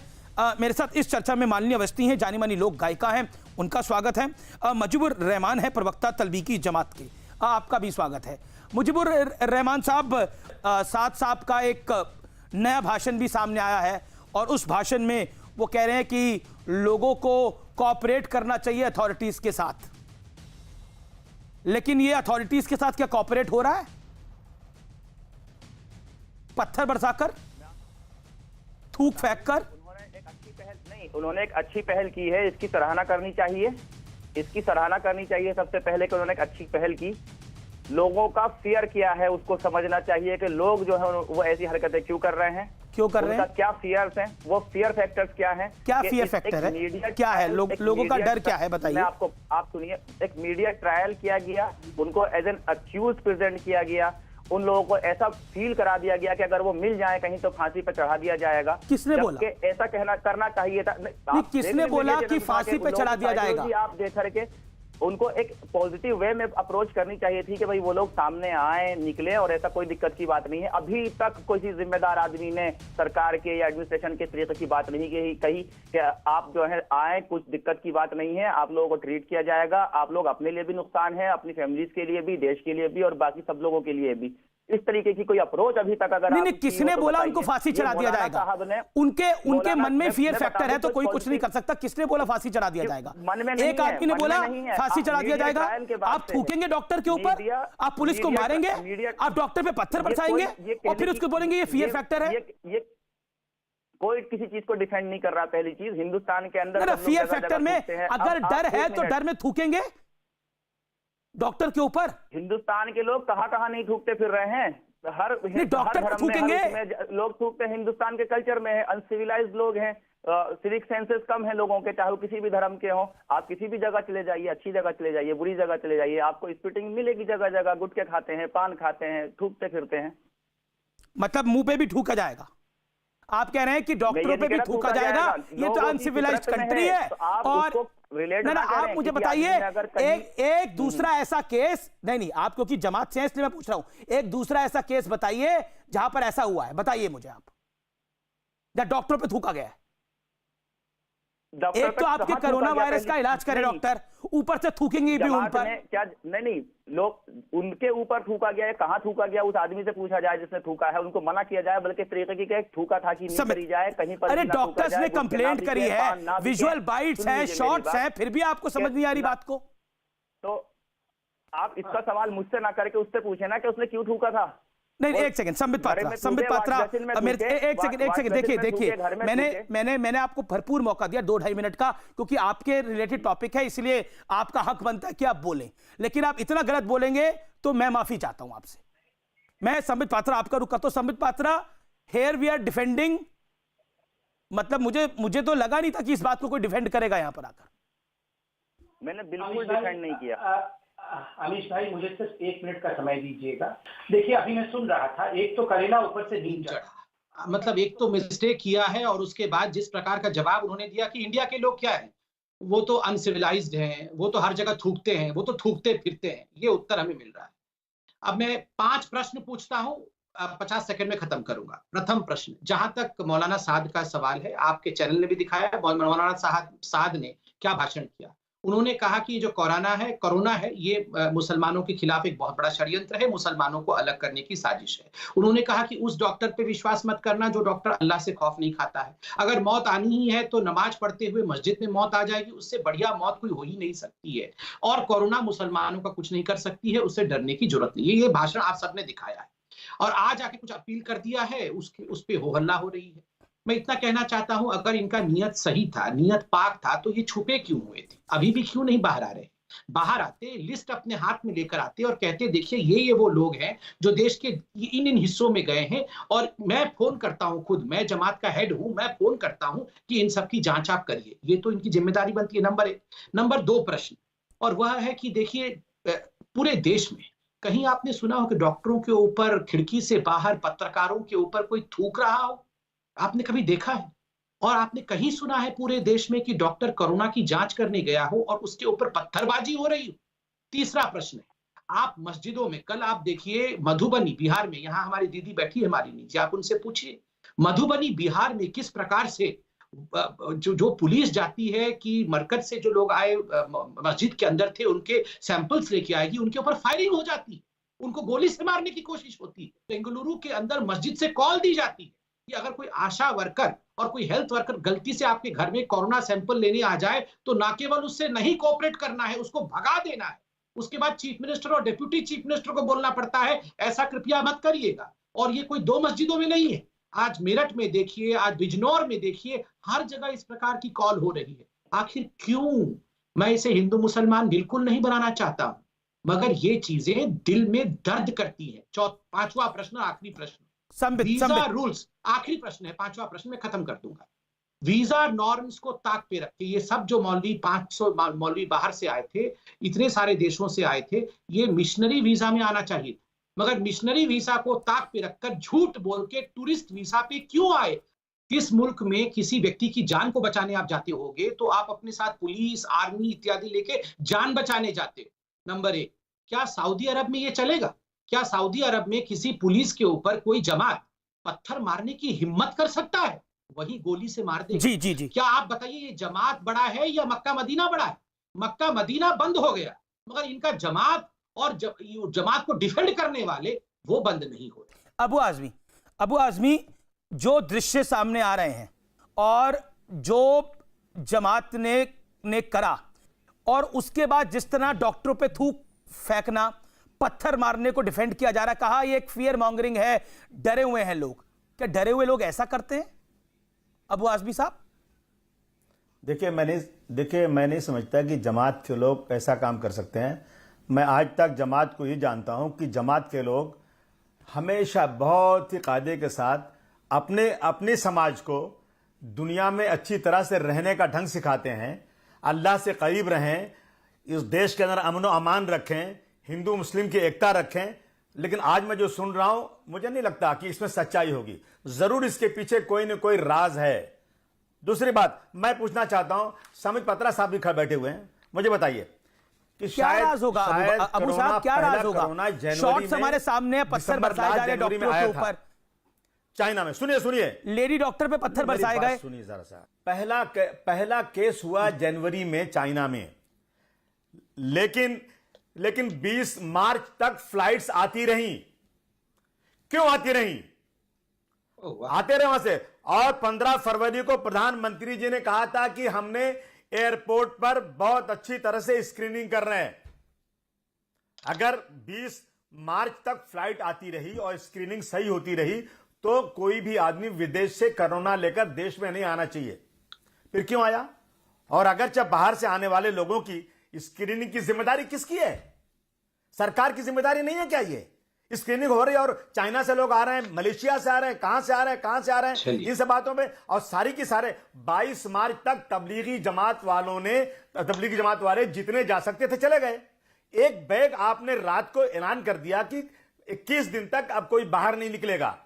Speaker 14: मेरे साथ इस चर्चा में माननीय अवस्थी हैं, जानी मानी लोक गायिका हैं, उनका स्वागत है। मुजीबुर रहमान है, प्रवक्ता तबलीगी जमात के, आपका भी स्वागत है। मुजीबुर रहमान साहब, साद साहब का एक नया भाषण भी सामने आया है और उस भाषण में वो कह रहे हैं कि लोगों को कोऑपरेट करना चाहिए अथॉरिटीज के साथ, लेकिन ये अथॉरिटीज के साथ क्या कोऑपरेट हो रहा है? पत्थर बरसाकर, थूक फेंक कर।
Speaker 23: उन्होंने एक अच्छी पहल की है, इसकी सराहना करनी चाहिए। इसकी सराहना करनी चाहिए सबसे पहले कि उन्होंने एक अच्छी पहल की। लोगों का फियर क्या है उसको समझना चाहिए कि लोग जो है वो ऐसी हरकतें क्यों कर रहे हैं,
Speaker 14: क्यों कर रहे हैं,
Speaker 23: क्या फियर्स हैं, वो फियर फैक्टर्स क्या हैं,
Speaker 14: क्या फियर फैक्टर है, क्या है, लोगों का डर क्या है, बताइए।
Speaker 23: आप सुनिए, एक मीडिया ट्रायल किया गया, उनको एज एन अक्यूज प्रेजेंट किया गया, उन लोगों को ऐसा फील करा दिया गया कि अगर वो मिल जाए कहीं तो फांसी पर चढ़ा दिया जाएगा।
Speaker 14: किसने बोला?
Speaker 23: ऐसा करना चाहिए था।
Speaker 14: किसने बोला कि फांसी पे चढ़ा दिया जाएगा?
Speaker 23: आप देख करके उनको एक पॉजिटिव वे में अप्रोच करनी चाहिए थी कि भाई वो लोग सामने आए, निकले, और ऐसा कोई दिक्कत की बात नहीं है। अभी तक किसी जिम्मेदार आदमी ने सरकार के या एडमिनिस्ट्रेशन के तरीके की बात नहीं कही कि आप जो है आए, कुछ दिक्कत की बात नहीं है, आप लोगों को ट्रीट किया जाएगा। आप लोग अपने लिए भी नुकसान है, अपनी फैमिलीज के लिए भी, देश के लिए भी, और बाकी सब लोगों के लिए भी। इस तरीके की कोई अप्रोच अभी तक अगर
Speaker 14: नहीं, किसने बोला उनको फांसी चढ़ा दिया जाएगा? उनके मन में फियर फैक्टर है तो कोई कुछ नहीं कर सकता। किसने बोला फांसी चढ़ा दिया जाएगा? एक आदमी ने बोला फांसी चढ़ा दिया जाएगा। आप थूकेंगे डॉक्टर के ऊपर, आप पुलिस को मारेंगे, आप डॉक्टर पे पत्थर बरसाएंगे और फिर उसको बोलेंगे ये फियर फैक्टर है।
Speaker 23: कोई किसी चीज को डिफेंड नहीं कर रहा। पहली चीज, हिंदुस्तान के अंदर
Speaker 14: फियर फैक्टर में अगर डर है तो डर में थूकेंगे। डॉक्टर के ऊपर।
Speaker 23: हिंदुस्तान के लोग कहाँ नहीं थूकते फिर रहे हैं, हर
Speaker 14: डॉक्टर थूकेंगे,
Speaker 23: लोग थूकते हैं। हिंदुस्तान के कल्चर में है, अनसिविलाइज्ड लोग हैं, सिविक सेंसेस कम है लोगों के, चाहे वो किसी भी धर्म के हों। आप किसी भी जगह चले जाइए, अच्छी जगह चले जाइए, बुरी जगह चले जाइए, आपको स्पिटिंग मिलेगी जगह जगह। गुटखे खाते हैं, पान खाते हैं, थूकते फिरते हैं।
Speaker 14: मतलब मुंह पे भी थूका जाएगा? आप कह रहे हैं कि डॉक्टरों पे भी थूका जाएगा? ये तो अनसिविलाइज्ड कंट्री है। और ना आप मुझे बताइए एक दूसरा ऐसा केस, नहीं आप क्योंकि जमात से हैं इसलिए मैं पूछ रहा हूं, एक दूसरा ऐसा केस बताइए जहां पर ऐसा हुआ है, बताइए मुझे आप, या डॉक्टरों पे थूका गया है। एक तो आपके कोरोना वायरस का इलाज करे डॉक्टर, ऊपर से थूकेंगे भी उन पर।
Speaker 23: क्या नहीं लोग उनके ऊपर थूका गया है, कहाँ थूका गया उस आदमी से पूछा जाए जिसने थूका है, उनको मना किया जाए, बल्कि तरीके की थूका था कि नहीं करी जाए कहीं पर।
Speaker 14: अरे डॉक्टर्स ने कंप्लेंट करी है, विजुअल बाइट्स हैं, शॉट्स हैं, फिर भी आपको समझ नहीं आ रही बात को।
Speaker 23: तो आप इसका सवाल मुझसे ना करके उससे पूछे ना कि उसने क्यों थूका था।
Speaker 14: नहीं एक सेकंड, संबित पात्रा एक सेकंड देखिए मैंने आपको भरपूर मौका दिया 2-2.5 मिनट का, क्योंकि आपके रिलेटेड टॉपिक है, इसलिए आपका हक बनता है कि आप बोलें, लेकिन आप इतना गलत बोलेंगे तो मैं माफी चाहता हूं आपसे। मैं संबित पात्रा आपका रुका, तो Sambit Patra here we are defending, मतलब मुझे तो लगा नहीं था कि इस बात को कोई डिफेंड करेगा यहां पर आकर।
Speaker 23: मैंने बिल्कुल डिफेंड नहीं किया।
Speaker 1: अमीश भाई मुझे सिर्फ 1 मिनट का समय दीजिएगा। देखिए अभी मैं सुन रहा था, एक तो करेला ऊपर से नीचे चढ़ा, मतलब एक तो मिस्टेक किया है, और उसके बाद जिस प्रकार का जवाब उन्होंने दिया कि इंडिया के लोग क्या है, वो तो अनसिविलाइज्ड हैं, वो तो हर जगह थूकते हैं, वो तो थूकते फिरते हैं, ये उत्तर हमें मिल रहा है। अब मैं 5 प्रश्न पूछता हूं, 50 सेकंड में खत्म करूंगा। प्रथम प्रश्न, जहां तक मौलाना साद का सवाल है, आपके चैनल ने भी दिखाया है मौलाना साद ने क्या भाषण किया। उन्होंने कहा कि जो कोरोना है ये मुसलमानों के खिलाफ एक बहुत बड़ा षड्यंत्र है, मुसलमानों को अलग करने की साजिश है। उन्होंने कहा कि उस डॉक्टर पे विश्वास मत करना जो डॉक्टर अल्लाह से खौफ नहीं खाता है। अगर मौत आनी ही है तो नमाज पढ़ते हुए मस्जिद में मौत आ जाएगी, उससे बढ़िया मौत कोई हो ही नहीं सकती है। और कोरोना मुसलमानों का कुछ नहीं कर सकती है, उससे डरने की जरूरत नहीं है। ये भाषण आप सबने दिखाया है, और आज आके कुछ अपील कर दिया है, उस पे हो हल्ला हो रही है। मैं इतना कहना चाहता हूं, अगर इनका नियत सही था, नियत पाक था, तो ये छुपे क्यों हुए थे? अभी भी क्यों नहीं बाहर आ रहे? बाहर आते, लिस्ट अपने हाथ में लेकर आते और कहते देखिए ये वो लोग हैं जो देश के इन हिस्सों में गए हैं, और मैं फोन करता हूं, खुद मैं जमात का हेड हूं, मैं फोन करता हूं कि इन सब की जांच आप करिए। ये तो इनकी जिम्मेदारी बनती है, नंबर 1। नंबर 2 प्रश्न, और वह है कि देखिए पूरे देश में कहीं आपने सुना हो कि डॉक्टरों के ऊपर, खिड़की से बाहर पत्रकारों के ऊपर कोई थूक रहा हो? आपने कभी देखा है? और आपने कहीं सुना है पूरे देश में कि डॉक्टर कोरोना की जांच करने गया हो और उसके ऊपर पत्थरबाजी हो रही हो? तीसरा प्रश्न है, आप मस्जिदों में, कल आप देखिए मधुबनी बिहार में, यहाँ हमारी दीदी बैठी है हमारी नीचे, आप उनसे पूछिए मधुबनी बिहार में किस प्रकार से जो पुलिस जाती है कि मरकज से जो लोग आए मस्जिद के अंदर थे उनके सैंपल्स लेके आएगी, उनके ऊपर फायरिंग हो जाती है, उनको गोली से मारने की कोशिश होती है। बेंगलुरु के अंदर मस्जिद से कॉल दी जाती है कि अगर कोई आशा वर्कर और कोई हेल्थ वर्कर गलती से आपके घर में कोरोना सैंपल लेने आ जाए तो ना केवल उससे नहीं कोऑपरेट करना है, उसको भगा देना है। उसके बाद चीफ मिनिस्टर और डिप्यूटी चीफ मिनिस्टर को बोलना पड़ता है ऐसा कृपया मत करिएगा। और ये कोई 2 मस्जिदों में नहीं है, आज मेरठ में देखिए, आज बिजनौर में देखिए, हर जगह इस प्रकार की कॉल हो रही है। आखिर क्यों? मैं इसे हिंदू मुसलमान बिल्कुल नहीं बनाना चाहता हूं, मगर ये चीजें दिल में दर्द करती है। 5वां प्रश्न, आखिरी प्रश्न, वीजा रूल्स, आखिरी प्रश्न है, 5वां प्रश्न मैं खत्म कर दूंगा। वीजा नॉर्म्स को ताक पे रख के ये सब जो मौलवी 500 मौलवी बाहर से आए थे, इतने सारे देशों से आए थे, ये मिशनरी वीजा में आना चाहिए, मगर मिशनरी वीजा को ताक पे रखकर झूठ बोल के टूरिस्ट वीजा पे क्यों आए? किस मुल्क में किसी व्यक्ति की जान को बचाने आप जाते होगे तो आप अपने साथ पुलिस, आर्मी इत्यादि लेके जान बचाने जाते हो। नंबर 1, क्या सऊदी अरब में ये चलेगा? क्या सऊदी अरब में किसी पुलिस के ऊपर कोई जमात पत्थर मारने की हिम्मत कर सकता है? वही गोली से मार दे।
Speaker 14: जी जी जी।
Speaker 1: क्या आप बताइए ये जमात बड़ा है या मक्का मदीना बड़ा है? मक्का मदीना बंद हो गया, मगर इनका जमात और जमात को डिफेंड करने वाले वो बंद नहीं हो रहे।
Speaker 14: अबू आजमी, जो दृश्य सामने आ रहे हैं और जो जमात ने करा, और उसके बाद जिस तरह डॉक्टरों पे थूक फेंकना, पत्थर मारने को डिफेंड किया जा रहा है, कहा ये एक फियर मॉन्गरिंग है, डरे हुए हैं लोग। क्या डरे हुए लोग ऐसा करते हैं अबू आजमी साहब?
Speaker 2: देखिए मैं नहीं समझता कि जमात के लोग ऐसा काम कर सकते हैं। मैं आज तक जमात को ये जानता हूं कि जमात के लोग हमेशा बहुत ही कायदे के साथ अपने समाज को दुनिया में अच्छी तरह से रहने का ढंग सिखाते हैं, अल्लाह से करीब रहें, इस देश के अंदर अमन व अमान रखें, हिंदू मुस्लिम की एकता रखें। लेकिन आज मैं जो सुन रहा हूं, मुझे नहीं लगता कि इसमें सच्चाई होगी। जरूर इसके पीछे कोई न कोई राज है। दूसरी बात मैं पूछना चाहता हूं, समित पत्रा साहब भी खड़े बैठे हुए हैं, मुझे बताइए कि
Speaker 14: क्या राज होगा अबू साहब, क्या राज होगा? शॉट्स हमारे सामने, पत्थर बरसाए जा रहे डॉक्टरों के ऊपर
Speaker 2: चाइना में। सुनिए
Speaker 14: लेडी डॉक्टर पे पत्थर बरसाए गए।
Speaker 2: सुनिए जरा सा, पहला केस हुआ जनवरी में चाइना में, लेकिन 20 मार्च तक फ्लाइट्स आती रहीं। क्यों आती रहीं? आते रहे वहां से। और 15 फरवरी को प्रधानमंत्री जी ने कहा था कि हमने एयरपोर्ट पर बहुत अच्छी तरह से स्क्रीनिंग कर रहे हैं। अगर 20 मार्च तक फ्लाइट आती रही और स्क्रीनिंग सही होती रही तो कोई भी आदमी विदेश से कोरोना लेकर देश में नहीं आना चाहिए। फिर क्यों आया? और अगर जब बाहर से आने वाले लोगों की स्क्रीनिंग की जिम्मेदारी किसकी है? सरकार की जिम्मेदारी नहीं है क्या? ये स्क्रीनिंग हो रही है और चाइना से लोग आ रहे हैं, मलेशिया से आ रहे हैं, कहां से आ रहे हैं इन सब बातों में। और सारी की सारे 22 मार्च तक तबलीगी जमात वाले जितने जा सकते थे चले गए। एक बैग आपने रात को ऐलान कर दिया कि 21 दिन तक अब कोई बाहर नहीं निकलेगा।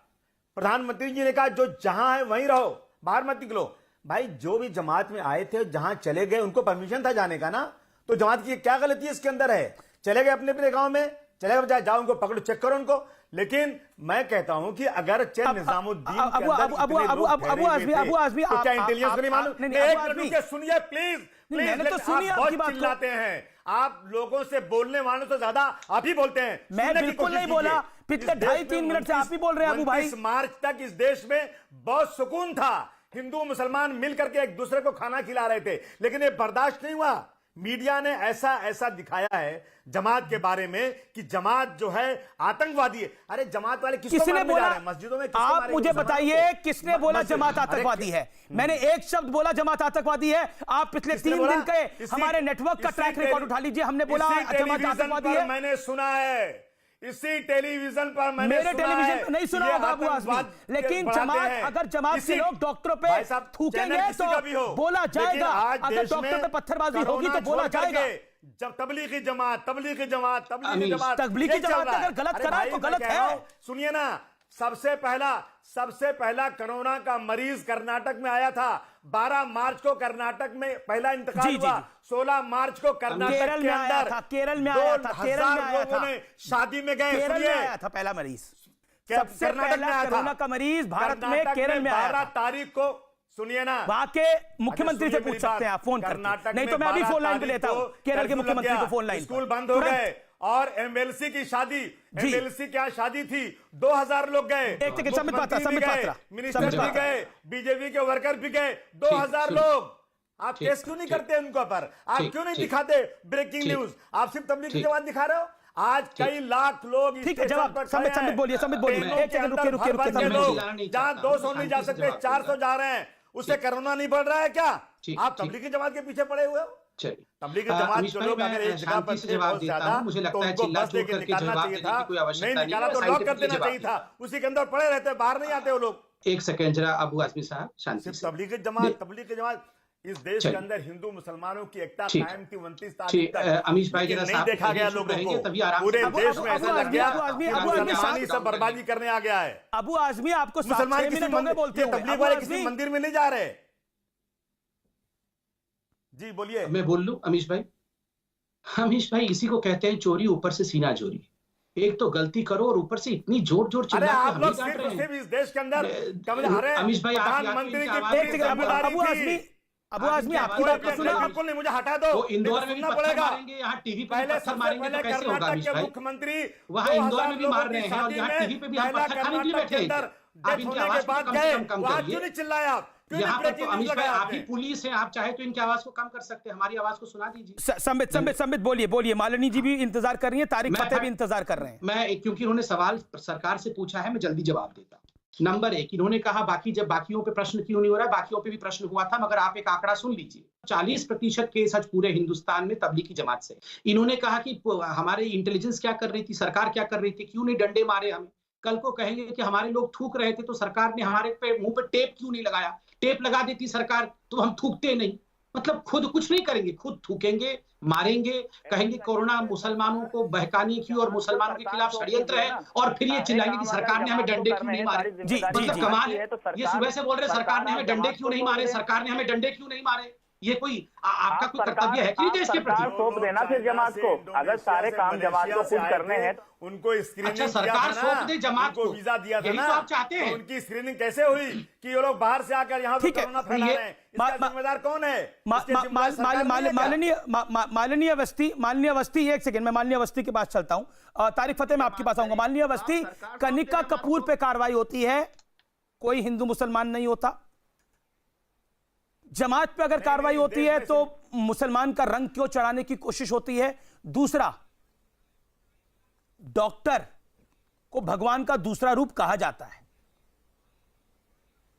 Speaker 2: प्रधानमंत्री जी ने कहा जो जहां है वहीं रहो, बाहर मत निकलो। भाई जो भी जमात में आए थे जहां चले गए उनको परमिशन था जाने का ना, तो जमात की क्या गलती इसके अंदर है? चले गए अपने गांव में, चले गए, जाओ उनको पकड़ो, चेक करो उनको। लेकिन मैं कहता हूं कि अगर निजामुद्दीन क्या इंटेलिजेंस को नहीं मालूम? एक मिनट सुनिए प्लीज। बहुत चिल्लाते हैं आप, लोगों से बोलने वालों से ज्यादा आप ही बोलते हैं।
Speaker 14: मैं बिल्कुल नहीं बोला, पिछले 2.5-3 मिनट से आप ही बोल रहे हैं अबू भाई।
Speaker 2: 29 मार्च तक इस देश में बहुत सुकून था, हिंदू मुसलमान मिलकर के एक दूसरे को खाना खिला रहे थे, लेकिन ये बर्दाश्त नहीं हुआ। मीडिया ने ऐसा दिखाया है जमात के बारे में कि जमात जो है आतंकवादी है। अरे जमात वाले
Speaker 14: किसने बोला?
Speaker 2: मस्जिदों में
Speaker 14: आप मुझे बताइए किसने बोला जमात आतंकवादी है? मैंने एक शब्द बोला जमात आतंकवादी है। आप पिछले 3 दिन के हमारे नेटवर्क का ट्रैक रिकॉर्ड उठा लीजिए, हमने बोला जमात आतंकवादी है।
Speaker 2: मैंने सुना है इसी टेलीविजन पर,
Speaker 14: मेरे टेलीविजन पर नहीं सुना होगा अबू आजमी, लेकिन अगर जमात के लोग डॉक्टरों पे थूकेंगे तो बोला जाएगा। अगर डॉक्टर पे पत्थरबाजी होगी तो बोला जाएगा।
Speaker 2: जब तबलीगी जमात अगर
Speaker 14: गलत करा तो गलत है।
Speaker 2: सुनिए ना, सबसे पहला कोरोना का मरीज कर्नाटक में आया था। 12 मार्च को कर्नाटक में पहला इंतकाल हुआ। 16 मार्च को कर्नाटक के अंदर
Speaker 14: केरल में आया था।
Speaker 2: लोगों ने शादी में गए।
Speaker 14: केरल में आया था पहला मरीज, सबसे पहला कोरोना का मरीज भारत में केरल में आया।
Speaker 2: 12 तारीख को, सुनिए ना,
Speaker 14: वहां के मुख्यमंत्री से पूछ सकते हैं आप फोन करके, नहीं तो मैं अभी फोन लाइन पे लेता हूं केरल के मुख्यमंत्री को फोन लाइन।
Speaker 2: स्कूल बंद हो गए और एमएलसी की शादी, एमएलसी क्या शादी थी, 2000 लोग गए, मिनिस्टर भी गए, बीजेपी के वर्कर भी गए, 2000 लोग। आप केस क्यों नहीं करते उनको पर? आप क्यों नहीं दिखाते ब्रेकिंग न्यूज? आप सिर्फ तबलीगी जमात दिखा रहे हो। आज कई लाख लोग
Speaker 14: ठीक है, जवाब संबित बोलिए। एक सेकंड रुकिए।
Speaker 2: जहां 200 नहीं जा सकते 400 जा रहे हैं, उससे कोरोना नहीं बढ़ रहा है क्या? आप तबलीगी जमात के पीछे पड़े हुए हो। तबलीगी जमात जो लोग अगर एक जगह पर थे बहुत ज्यादा, मुझे लगता है चिल्ला जोर करके निकालना चाहिए था, नहीं निकाला तो लॉक कर देना चाहिए था। उसी के अंदर पड़े रहते, बाहर नहीं आते वो लोग।
Speaker 1: एक सेकंड जरा अबू आजमी साहब, शांति से।
Speaker 2: तबलीगी जमात इस देश के अंदर हिंदू मुसलमानों की एकता कायम थी 29 तारीख तक।
Speaker 1: अमीश भाई जरा
Speaker 2: नहीं देखा गया लोगों को, पूरे देश में ऐसा लग गया मुसलमान सब बर्बादी करने आ गया है।
Speaker 14: अबू आजमी आपको
Speaker 2: मुसलमान किसी तबलीग वाले किसी मंदिर में नहीं जा रहे। जी बोलिए।
Speaker 1: मैं बोल लूं अमीश भाई? अमीश भाई, इसी को कहते हैं चोरी ऊपर से सीना चोरी। एक तो गलती करो और ऊपर से इतनी जोर जोर चिल्ला के
Speaker 2: आप लोग सिर्फ इस देश के अंदर
Speaker 1: अमीश भाई
Speaker 2: प्रधानमंत्री की
Speaker 14: अबू आजमी आपकी बात को सुना,
Speaker 2: बिल्कुल नहीं, मुझे हटा दो।
Speaker 1: इंदौर में भी पत्थर मारेंगे, यहाँ टीवी पे पत्थर मारेंगे तो कैसे होगा अमीश भाई?
Speaker 2: मुख्यमंत्री
Speaker 1: वहाँ इंदौर में भी मार रहे हैं और यहाँ टीवी पे भी हम पत्थर खाने के लिए बैठे हैं। आप इनकी आवाज को कम से कम करिए।
Speaker 2: क्यों नहीं चिल्लाए आप?
Speaker 1: यहाँ पर तो अमीश भाई आप ही पुलिस हैं, आप चाहे तो इनकी आवाज को कम कर सकते हैं, हमारी आवाज को सुना दीजिए।
Speaker 14: संबित बोलिए। मालिनी जी भी इंतजार कर रही है, तारिक फतेह भी इंतजार कर रहे हैं।
Speaker 1: मैं क्योंकि उन्होंने सवाल सरकार से पूछा है, मैं जल्दी जवाब देता हूँ। नंबर 1, इन्होंने कहा बाकी जब बाकियों पे प्रश्न क्यों नहीं हो रहा है, बाकियों पे भी प्रश्न हुआ था, मगर आप एक आंकड़ा सुन लीजिए, 40% केस आज पूरे हिंदुस्तान में तबलीगी जमात से। इन्होंने कहा कि हमारे इंटेलिजेंस क्या कर रही थी, सरकार क्या कर रही थी, क्यों नहीं डंडे मारे हमें। कल को कहेंगे कि हमारे लोग थूक रहे थे तो सरकार ने हमारे पे मुंह पे टेप क्यों नहीं लगाया, टेप लगा देती सरकार तो हम थूकते नहीं। मतलब खुद कुछ नहीं करेंगे, खुद थूकेंगे, मारेंगे, कहेंगे कोरोना मुसलमानों को बहकाने की और मुसलमानों के खिलाफ षड्यंत्र है, और फिर ये चिल्लाएंगे कि सरकार ने हमें डंडे क्यों नहीं मारे। मतलब कमाल है, ये सुबह से बोल रहे सरकार ने हमें डंडे क्यों नहीं मारे, सरकार ने हमें डंडे क्यों नहीं मारे। ये कोई आपका कोई कर्तव्य है कि देश के प्रति?
Speaker 23: सौंप देना फिर जमात को, अगर सारे काम जमात को खुद करने हैं
Speaker 2: उनको स्क्रीनिंग।
Speaker 1: अच्छा, सरकार सौंप दे जमात को,
Speaker 2: वीजा दिया था
Speaker 1: यही तो आप चाहते हैं।
Speaker 2: तो उनकी स्क्रीनिंग कैसे हुई कि ये लोग बाहर से आकर यहाँ पे कोरोना फैला रहे हैं? इसका जिम्मेदार कौन है?
Speaker 14: माननीय अवस्थी, एक सेकंड, मैं माननीय अवस्थी के पास चलता हूं। तारिक फतेह, मैं आपके पास आऊंगा। माननीय अवस्थी, कनिका कपूर पे कार्रवाई होती है, कोई हिंदू मुसलमान नहीं होता। जमात पे अगर कार्रवाई होती है तो मुसलमान का रंग क्यों चढ़ाने की कोशिश होती है? दूसरा, डॉक्टर को भगवान का दूसरा रूप कहा जाता है,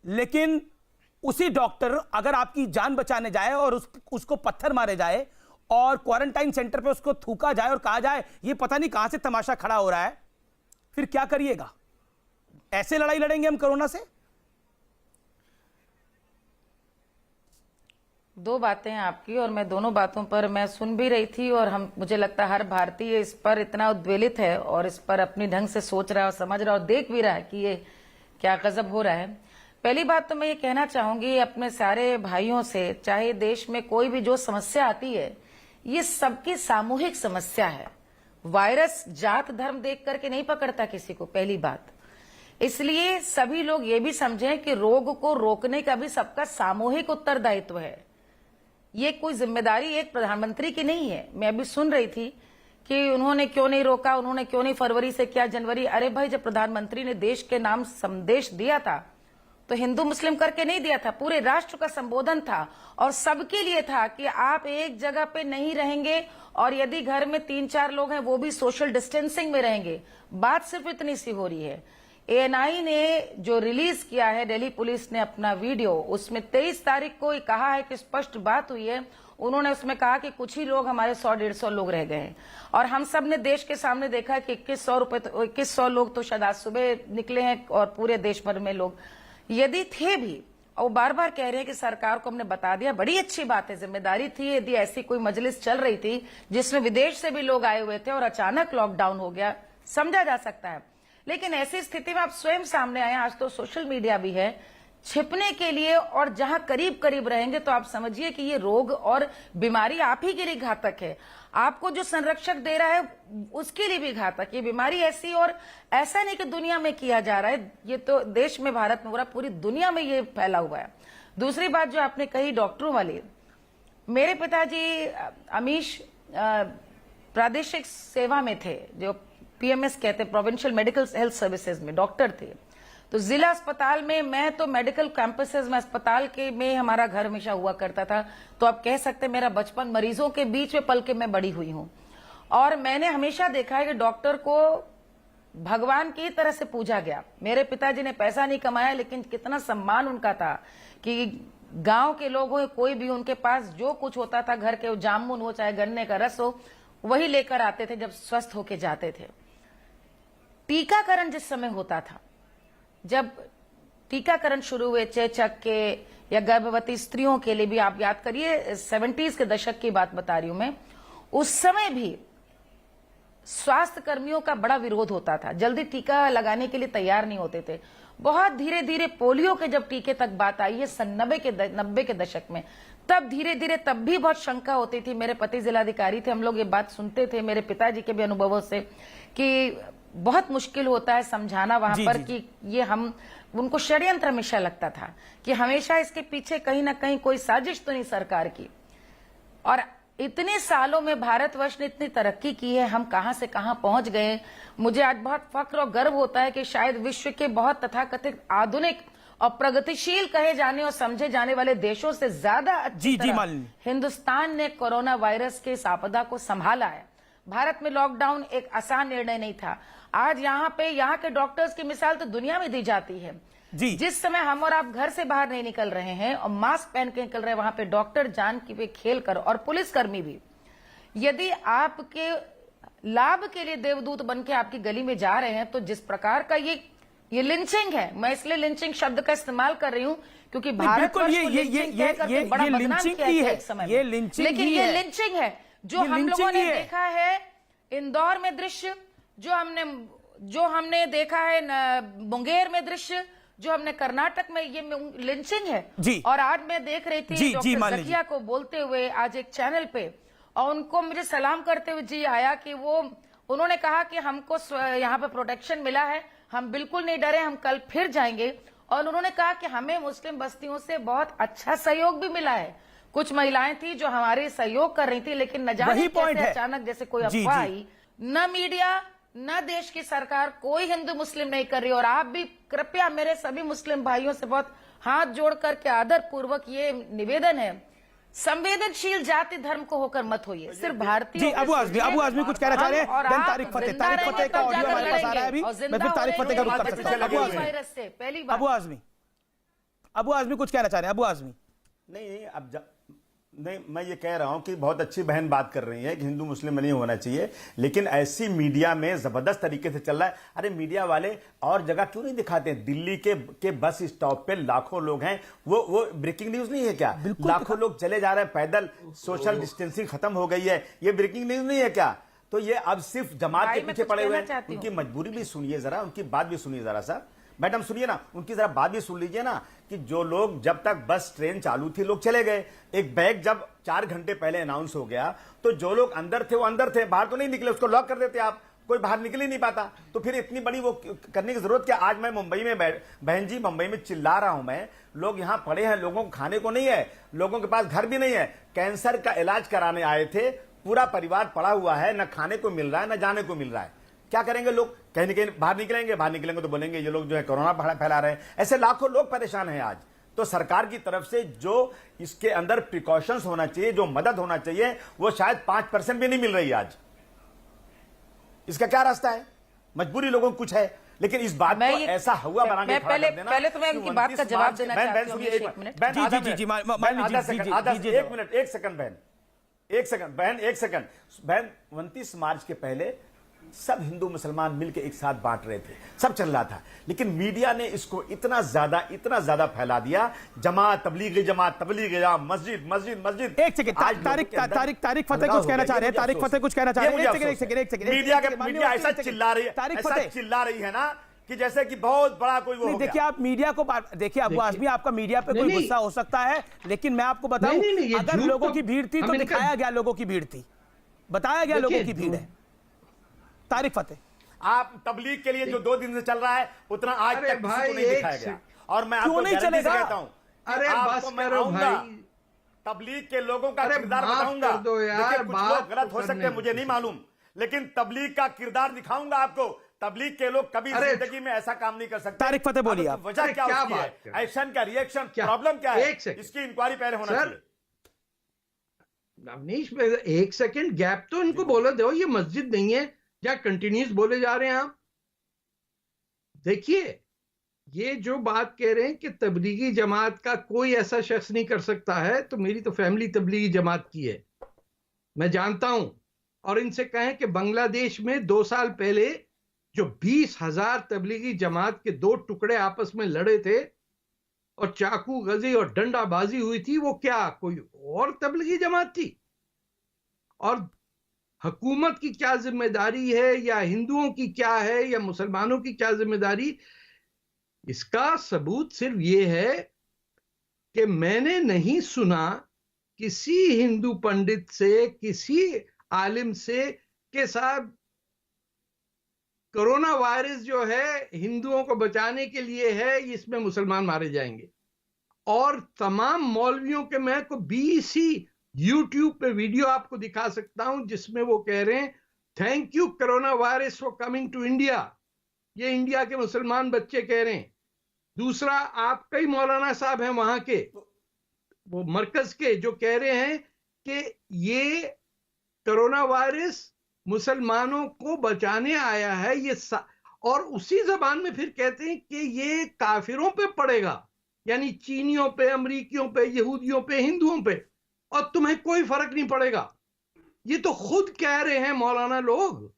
Speaker 14: लेकिन उसी डॉक्टर अगर आपकी जान बचाने जाए और उसको पत्थर मारे जाए और क्वारंटाइन सेंटर पे उसको थूका जाए और कहा जाए ये पता नहीं कहां से तमाशा खड़ा हो रहा है, फिर क्या करिएगा? ऐसे लड़ाई लड़ेंगे हम कोरोना से?
Speaker 3: दो बातें हैं आपकी, और मैं दोनों बातों पर मैं सुन भी रही थी, और मुझे लगता है हर भारतीय इस पर इतना उद्वेलित है और इस पर अपनी ढंग से सोच रहा है और समझ रहा है और देख भी रहा है कि ये क्या गजब हो रहा है। पहली बात तो मैं ये कहना चाहूंगी अपने सारे भाइयों से, चाहे देश में कोई भी जो समस्या आती है, ये सबकी सामूहिक समस्या है। वायरस जात धर्म देख करके नहीं पकड़ता किसी को, पहली बात। इसलिए सभी लोग ये भी समझें कि रोग को रोकने का भी सबका सामूहिक उत्तरदायित्व है। ये कोई जिम्मेदारी एक प्रधानमंत्री की नहीं है। मैं अभी सुन रही थी कि उन्होंने क्यों नहीं रोका, उन्होंने क्यों नहीं फरवरी से किया, जनवरी। अरे भाई, जब प्रधानमंत्री ने देश के नाम संदेश दिया था तो हिंदू मुस्लिम करके नहीं दिया था, पूरे राष्ट्र का संबोधन था और सबके लिए था कि आप एक जगह पे नहीं रहेंगे और यदि घर में 3-4 लोग हैं वो भी सोशल डिस्टेंसिंग में रहेंगे। बात सिर्फ इतनी सी हो रही है। ANI ने जो रिलीज किया है, दिल्ली पुलिस ने अपना वीडियो, उसमें 23 तारीख को कहा है कि स्पष्ट बात हुई है। उन्होंने उसमें कहा कि कुछ ही लोग हमारे 100-150 लोग रह गए हैं, और हम सब ने देश के सामने देखा कि 2100 लोग तो शायद आज सुबह निकले हैं, और पूरे देश भर में लोग यदि थे भी, और बार बार कह रहे हैं कि सरकार को हमने बता दिया, बड़ी अच्छी बात है, जिम्मेदारी थी। यदि ऐसी कोई मजलिस चल रही थी जिसमें विदेश से भी लोग आए हुए थे और अचानक लॉकडाउन हो गया, समझा जा सकता है। लेकिन ऐसी स्थिति में आप स्वयं सामने आए, आज तो सोशल मीडिया भी है, छिपने के लिए, और जहां करीब करीब रहेंगे तो आप समझिए कि ये रोग और बीमारी आप ही के लिए घातक है। आपको जो संरक्षक दे रहा है उसके लिए भी घातक। ये बीमारी ऐसी, और ऐसा नहीं कि दुनिया में किया जा रहा है, ये तो देश में, भारत में हो रहा, पूरी दुनिया में ये फैला हुआ है। दूसरी बात जो आपने कही डॉक्टरों वाली, मेरे पिताजी अमीश प्रादेशिक सेवा में थे, जो PMS कहते, प्रोविंशियल मेडिकल हेल्थ सर्विसेज में डॉक्टर थे। तो जिला अस्पताल में, मैं तो मेडिकल कैंपसेस में, अस्पताल के में हमारा घर हमेशा हुआ करता था। तो आप कह सकते हैं मेरा बचपन मरीजों के बीच में पल के मैं बड़ी हुई हूं, और मैंने हमेशा देखा है कि डॉक्टर को भगवान की तरह से पूजा गया। मेरे पिताजी ने पैसा नहीं कमाया, लेकिन कितना सम्मान उनका था कि गांव के लोग हो, कोई भी उनके पास जो कुछ होता था, घर के जामुन हो चाहे गन्ने का रस हो, वही लेकर आते थे जब स्वस्थ होके जाते थे। टीकाकरण जिस समय होता था, जब टीकाकरण शुरू हुए चेचक के या गर्भवती स्त्रियों के लिए भी, आप याद करिए 70s के दशक की बात बता रही हूं मैं, उस समय भी स्वास्थ्य कर्मियों का बड़ा विरोध होता था, जल्दी टीका लगाने के लिए तैयार नहीं होते थे। बहुत धीरे धीरे पोलियो के जब टीके तक बात आई है 90 के दशक में, तब धीरे धीरे, तब भी बहुत शंका होती थी। मेरे पति जिलाधिकारी थे, हम लोग ये बात सुनते थे, मेरे पिताजी के भी अनुभवों से, कि बहुत मुश्किल होता है समझाना वहां पर कि ये हम, उनको षड्यंत्र हमेशा लगता था कि हमेशा इसके पीछे कहीं ना कहीं कोई साजिश तो नहीं सरकार की। और इतने सालों में भारतवर्ष ने इतनी तरक्की की है, हम कहां से कहां पहुंच गए। मुझे आज बहुत फक्र और गर्व होता है कि शायद विश्व के बहुत तथाकथित आधुनिक और प्रगतिशील कहे जाने और समझे जाने वाले देशों से ज्यादा अच्छी तरह हिंदुस्तान ने कोरोना वायरस के इस आपदा को संभाला है। भारत में लॉकडाउन एक आसान निर्णय नहीं था। आज यहाँ के डॉक्टर्स की मिसाल तो दुनिया में दी जाती है
Speaker 14: जी।
Speaker 3: जिस समय हम और आप घर से बाहर नहीं निकल रहे हैं और मास्क पहन के निकल रहे हैं, वहां पे डॉक्टर जान की पे खेल कर, और पुलिसकर्मी भी, यदि आपके लाभ के लिए देवदूत बन के आपकी गली में जा रहे हैं, तो जिस प्रकार का ये लिंचिंग है, मैं इसलिए लिंचिंग शब्द का इस्तेमाल कर रही हूं क्योंकि भारत
Speaker 14: ये लिंचिंग ही है, ये लिंचिंग,
Speaker 3: लेकिन ये लिंचिंग है जो हम लोगों ने देखा है इंदौर में दृश्य, जो हमने देखा है मुंगेर में दृश्य, जो हमने कर्नाटक में, ये लिंचिंग है
Speaker 14: जी।
Speaker 3: और आज मैं देख रही थी डॉक्टर जकिया को बोलते हुए आज एक चैनल पे, और उनको मुझे सलाम करते हुए जी आया कि उन्होंने कहा कि हमको यहाँ पे प्रोटेक्शन मिला है, हम बिल्कुल नहीं डरे, हम कल फिर जाएंगे। और उन्होंने कहा कि हमें मुस्लिम बस्तियों से बहुत अच्छा सहयोग भी मिला है। कुछ महिलाएं थी जो हमारे सहयोग कर रही थी, लेकिन न जाने कैसे अचानक जैसे कोई अफवाह आई, न मीडिया न देश की सरकार, कोई हिंदू मुस्लिम नहीं कर रही। और आप भी कृपया मेरे सभी मुस्लिम भाइयों से बहुत हाथ जोड़ करके आदर पूर्वक ये निवेदन है, संवेदनशील जाति धर्म को होकर मत होइए। सिर्फ भारतीय
Speaker 14: अबू आजमी कुछ कहना चाह रहे हैं। तारिक फतेह का ऑडियो हमारे पास आ रहा है अभी, मैं फिर तारिक फतेह का रुख कर सकता हूं। अबू आजमी कुछ कहना चाह रहे हैं। अबू आजमी
Speaker 2: नहीं, मैं ये कह रहा हूं कि बहुत अच्छी बहन बात कर रही है कि हिंदू मुस्लिम नहीं होना चाहिए, लेकिन ऐसी मीडिया में जबरदस्त तरीके से चल रहा है। अरे मीडिया वाले और जगह क्यों नहीं दिखाते हैं? दिल्ली के बस स्टॉप पे लाखों लोग हैं, वो ब्रेकिंग न्यूज नहीं है क्या? लाखों लोग चले जा रहे हैं पैदल, सोशल डिस्टेंसिंग खत्म हो गई है, ये ब्रेकिंग न्यूज नहीं है क्या? तो ये अब सिर्फ जमात के पीछे पड़े हुए हैं। उनकी मजबूरी भी सुनिए जरा, उनकी बात भी सुनिए जरा सा। मैडम सुनिए ना, उनकी जरा बात भी सुन लीजिए ना, कि जो लोग जब तक बस ट्रेन चालू थी लोग चले गए, एक बैग जब 4 घंटे पहले अनाउंस हो गया तो जो लोग अंदर थे वो अंदर थे, बाहर तो नहीं निकले, उसको लॉक कर देते आप, कोई बाहर निकल ही नहीं पाता। तो फिर इतनी बड़ी वो करने की जरूरत क्या? आज मैं मुंबई में बहन जी मुंबई में चिल्ला रहा हूं मैं, लोग यहां पड़े हैं, लोगों को खाने को नहीं है, लोगों के पास घर भी नहीं है, कैंसर का इलाज कराने आए थे, पूरा परिवार पड़ा हुआ है, न खाने को मिल रहा है न जाने को मिल रहा है। क्या करेंगे लोग? कहीं न कहीं बाहर निकलेंगे तो बोलेंगे ये लोग जो है कोरोना फैला रहे हैं। ऐसे लाखों लोग परेशान हैं आज। तो सरकार की तरफ से जो इसके अंदर प्रिकॉशंस होना चाहिए, जो मदद होना चाहिए, वो शायद 5% भी नहीं मिल रही आज। इसका क्या रास्ता है? मजबूरी लोगों को कुछ है, लेकिन इस बात को ऐसा हुआ बना के
Speaker 3: पहले तो मैं उनकी बात का जवाब देना चाहती हूं।
Speaker 2: एक सेकंड बहन 29 मार्च के पहले सब हिंदू मुसलमान मिलकर एक साथ बांट रहे थे, सब चल रहा था, लेकिन मीडिया ने इसको इतना ज्यादा फैला दिया, जमात तबलीगी जमात, मस्जिद।
Speaker 14: एक सेकंड, तारिक फतेह कुछ कहना चाह रहे हैं। तारिक फतेह कुछ कहना चाह रहे हैं। एक सेकंड,
Speaker 2: मीडिया ऐसा चिल्ला रही है ना कि जैसे कि बहुत बड़ा कोई वो।
Speaker 14: देखिए आप मीडिया को देखिए, अबू आजमी आपका मीडिया पे कोई गुस्सा हो सकता है, लेकिन मैं आपको बताऊं, अगर लोगों की भीड़ थी तो दिखाया गया लोगों की भीड़ थी, बताया गया लोगों की भीड़ है। तारिक फतेह
Speaker 2: आप तबलीग के लिए जो 2 दिन से चल रहा है उतना आज तक किसी को नहीं दिखाया गया, और मैं आपको गारंटी से कहता हूं,
Speaker 17: अरे बस करो भाई,
Speaker 2: तबलीग के लोगों का किरदार बताऊंगा। देखिए कुछ लोग गलत हो सकते हैं, मुझे नहीं मालूम, लेकिन तबलीग का किरदार दिखाऊंगा आपको। तबलीग के लोग कभी जिंदगी में ऐसा काम नहीं कर सकते।
Speaker 14: तारिक फतेह बोलिए आप,
Speaker 2: वजह क्या है, एक्शन का रिएक्शन, प्रॉब्लम क्या है, इसकी इंक्वायरी पहले होना चाहिए।
Speaker 17: नवनीश, 1 सेकंड गैप तो इनको बोलो दो, ये मस्जिद नहीं है या कंटिन्यूस बोले जा रहे हैं आप। देखिए ये जो बात कह रहे हैं कि तबलीगी जमात का कोई ऐसा शख्स नहीं कर सकता है, तो मेरी तो फैमिली तबलीगी जमात की है, मैं जानता हूं। और इनसे कहें कि बांग्लादेश में 2 साल पहले जो 20,000 तबलीगी जमात के 2 टुकड़े आपस में लड़े थे और चाकू गजी और डंडाबाजी हुई थी, वो क्या कोई और तबलीगी जमात थी? और हुकूमत की क्या जिम्मेदारी है, या हिंदुओं की क्या है, या मुसलमानों की क्या जिम्मेदारी? इसका सबूत सिर्फ ये है कि मैंने नहीं सुना किसी हिंदू पंडित से, किसी आलिम से कि साहब कोरोना वायरस जो है हिंदुओं को बचाने के लिए है, इसमें मुसलमान मारे जाएंगे। और तमाम मौलवियों के मैं को 20 यूट्यूब पे वीडियो आपको दिखा सकता हूं जिसमें वो कह रहे हैं thank you corona virus for coming to India. ये इंडिया के मुसलमान बच्चे कह रहे हैं। दूसरा, आप कई मौलाना साहब हैं वहां के, वो मरकज के, जो कह रहे हैं कि ये कोरोना वायरस मुसलमानों को बचाने आया है ये और उसी जबान में फिर कहते हैं कि ये काफिरों पे पड़ेगा, यानी चीनियों पे, अमरीकियों पे, यहूदियों पे, हिंदुओं पे, और तुम्हें कोई फर्क नहीं पड़ेगा। ये तो खुद कह रहे हैं मौलाना लोग,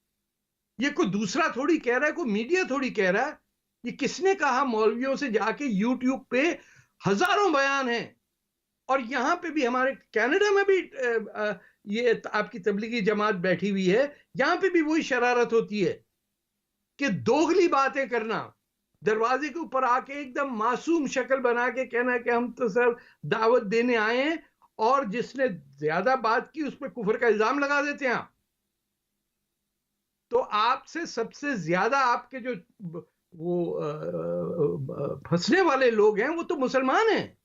Speaker 17: ये कोई दूसरा थोड़ी कह रहा है, कोई मीडिया थोड़ी कह रहा है। ये किसने कहा? मौलवियों से जाके यूट्यूब पे हजारों बयान हैं, और यहां पे भी हमारे कनाडा में भी ये आपकी तबलीगी जमात बैठी हुई है, यहां पे भी वही शरारत होती है कि दोगली बातें करना, दरवाजे के ऊपर आके एकदम मासूम शक्ल बना के कहना कि हम तो सर दावत देने आए हैं, और जिसने ज्यादा बात की उस पर कुफर का इल्जाम लगा देते हैं। तो आपसे सबसे ज्यादा आपके जो वो फंसने वाले लोग हैं वो तो मुसलमान हैं।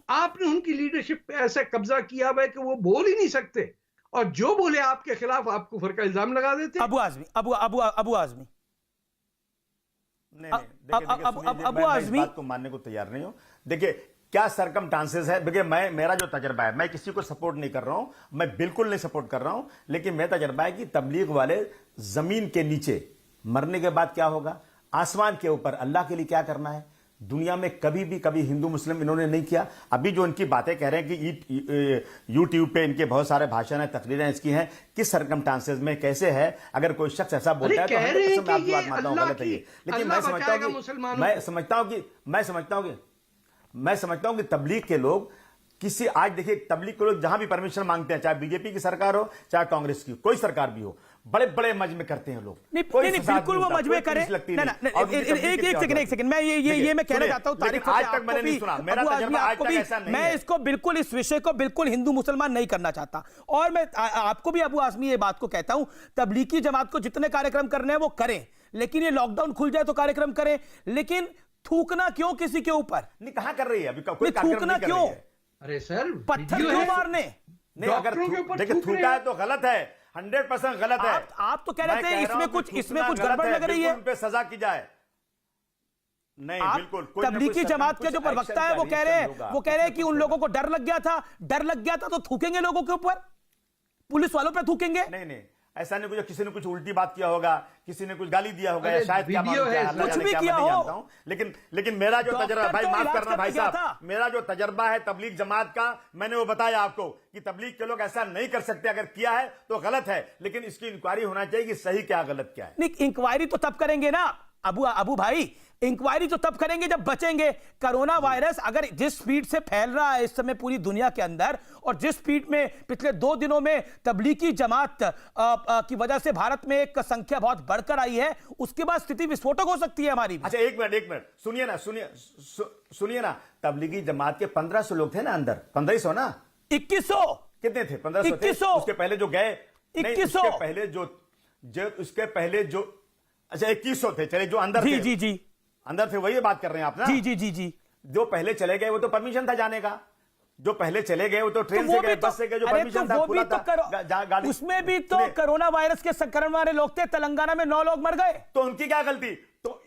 Speaker 17: आपने उनकी लीडरशिप पे ऐसा कब्जा किया हुआ है कि वो बोल ही नहीं सकते, और जो बोले आपके खिलाफ आप कुफर का इल्जाम लगा देते।
Speaker 14: अबू आजमी अबू आजमी
Speaker 2: अबू आजमी बात को मानने को तैयार नहीं हो। देखिए क्या सरकमस्टांसेस है। देखिए मेरा जो तजर्बा है, मैं किसी को सपोर्ट नहीं कर रहा हूं, मैं बिल्कुल नहीं सपोर्ट कर रहा हूं, लेकिन मेरा तजर्बा है कि तबलीग वाले जमीन के नीचे मरने के बाद क्या होगा, आसमान के ऊपर अल्लाह के लिए क्या करना है। दुनिया में कभी हिंदू मुस्लिम इन्होंने नहीं किया। अभी जो इनकी बातें कह रहे हैं कि यूट्यूब पे इनके बहुत सारे भाषण हैं, तकरीरें इसकी हैं, किस सरकमस्टांसेस में कैसे है, अगर कोई शख्स ऐसा बोलता है तो 100% मैं आपकी बात मानता हूं गलत है ये। लेकिन मैं समझता हूं कि तबलीग के लोग किसी, आज देखिए तबलीग के लोग जहां भी परमिशन मांगते हैं, चाहे बीजेपी की सरकार हो चाहे कांग्रेस की, कोई सरकार भी हो, बड़े बड़े मजमे करते हैं लोग।
Speaker 14: नहीं बिल्कुल वो मजमे करें। एक सेकंड मैं ये मैं कहना चाहता हूं, तारीख
Speaker 2: आज तक मैंने नहीं सुना, मेरा तजुर्बा आज तक ऐसा नहीं है।
Speaker 14: मैं इसको बिल्कुल, इस विषय को बिल्कुल हिंदू मुसलमान नहीं करना चाहता, और मैं आपको भी अबू आजमी ये बात को कहता हूं, तबलीगी जमात को जितने कार्यक्रम करने हैं वो करें, लेकिन ये लॉकडाउन खुल जाए तो कार्यक्रम करें, लेकिन थूकना क्यों किसी के ऊपर?
Speaker 2: नहीं, कहां कर रही है अभी, कोई
Speaker 14: थूकना क्यों?
Speaker 17: अरे सर
Speaker 14: पत्थर क्यों मारने?
Speaker 2: नहीं, अगर देखिए थूका है तो गलत है, 100% गलत है।
Speaker 14: आप तो कह रहे थे इसमें कुछ गड़बड़ लग रही है,
Speaker 2: उन पे सजा की जाए। नहीं बिल्कुल,
Speaker 14: तबलीगी जमात के जो प्रवक्ता है वो कह रहे हैं कि उन लोगों को डर लग गया था तो थूकेंगे लोगों के ऊपर, पुलिस वालों पे थूकेंगे।
Speaker 2: नहीं ऐसा नहीं, कुछ किसी ने कुछ उल्टी बात किया होगा, किसी ने कुछ गाली दिया होगा, या शायद
Speaker 14: कुछ भी किया हो।
Speaker 2: लेकिन मेरा जो तजर्बा, भाई माफ करना भाई साहब, मेरा जो तजर्बा है तबलीग जमात का, मैंने वो बताया आपको कि तबलीग के लोग ऐसा नहीं कर सकते, अगर किया है तो गलत है, लेकिन इसकी इंक्वायरी होना चाहिए कि सही क्या गलत क्या है।
Speaker 14: नहीं, इंक्वायरी तो तब करेंगे ना अबू भाई, इंक्वायरी तो तब करेंगे जब बचेंगे। कोरोना वायरस अगर जिस स्पीड से फैल रहा है इस समय पूरी दुनिया के अंदर, और जिस स्पीड में पिछले 2 दिनों में तबलीगी जमात की वजह से भारत में एक संख्या बहुत बढ़कर आई है, उसके बाद स्थिति विस्फोटक हो सकती है हमारी।
Speaker 2: अच्छा एक मिनट सुनिए ना, तबलीगी जमात के 1500 लोग थे ना अंदर, 1500 ना,
Speaker 14: 2100
Speaker 2: कितने थे? 1500 थे। उसके पहले जो गए
Speaker 14: 2100,
Speaker 2: उसके पहले जो अच्छा 2100 थे, चले जो अंदर थे,
Speaker 14: जी
Speaker 2: अंदर थे, वही बात कर रहे हैं आप ना?
Speaker 14: जी।
Speaker 2: जो पहले चले गए वो तो परमिशन था जाने का, जो पहले चले गए वो तो ट्रेन से गए, बस से गए, जो परमिशन था खुला था।
Speaker 14: उसमें भी तो कोरोना वायरस के संक्रमण वाले लोग थे, तेलंगाना में 9 लोग मर गए,
Speaker 2: तो उनकी क्या गलती? तो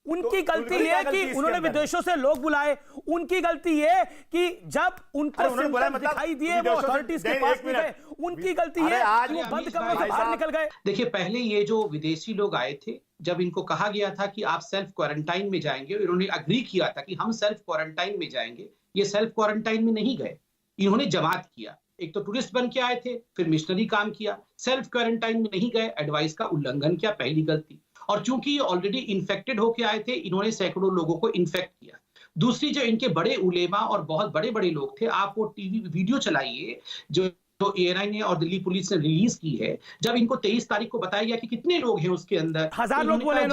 Speaker 14: उनकी गलती ये कि उन्होंने विदेशों से लोग बुलाए, उनकी गलती ये कि जब उनको सिम्पटम्स दिखाई दिए वो अथॉरिटीज के पास नहीं गए, उनकी गलती ये कि वो बंद कमरों से बाहर निकल गए।
Speaker 1: देखिए पहले ये जो विदेशी लोग आए थे, जब इनको कहा गया था कि आप सेल्फ क्वारंटाइन में जाएंगे, इन्होंने अग्री किया था कि हम सेल्फ क्वारंटाइन में जाएंगे, ये सेल्फ क्वारंटाइन में नहीं गए, इन्होंने जमात किया। एक तो टूरिस्ट बन के आए थे, फिर मिशनरी काम किया, सेल्फ क्वारंटाइन में नहीं गए, एडवाइस का उल्लंघन किया, पहली गलती। और चूंकि ये ऑलरेडी इन्फेक्टेड होके आए थे, इन्होंने सैकड़ों लोगों को इन्फेक्ट किया। दूसरी, जो इनके बड़े उलेमा और बहुत बड़े बड़े लोग थे, आप वो टीवी वीडियो चलाइए जो एएनआई ने और दिल्ली पुलिस ने रिलीज की है, जब इनको 23 तारीख को बताया गया कि कितने लोग हैं उसके अंदर,
Speaker 14: 1000 लोग बोले,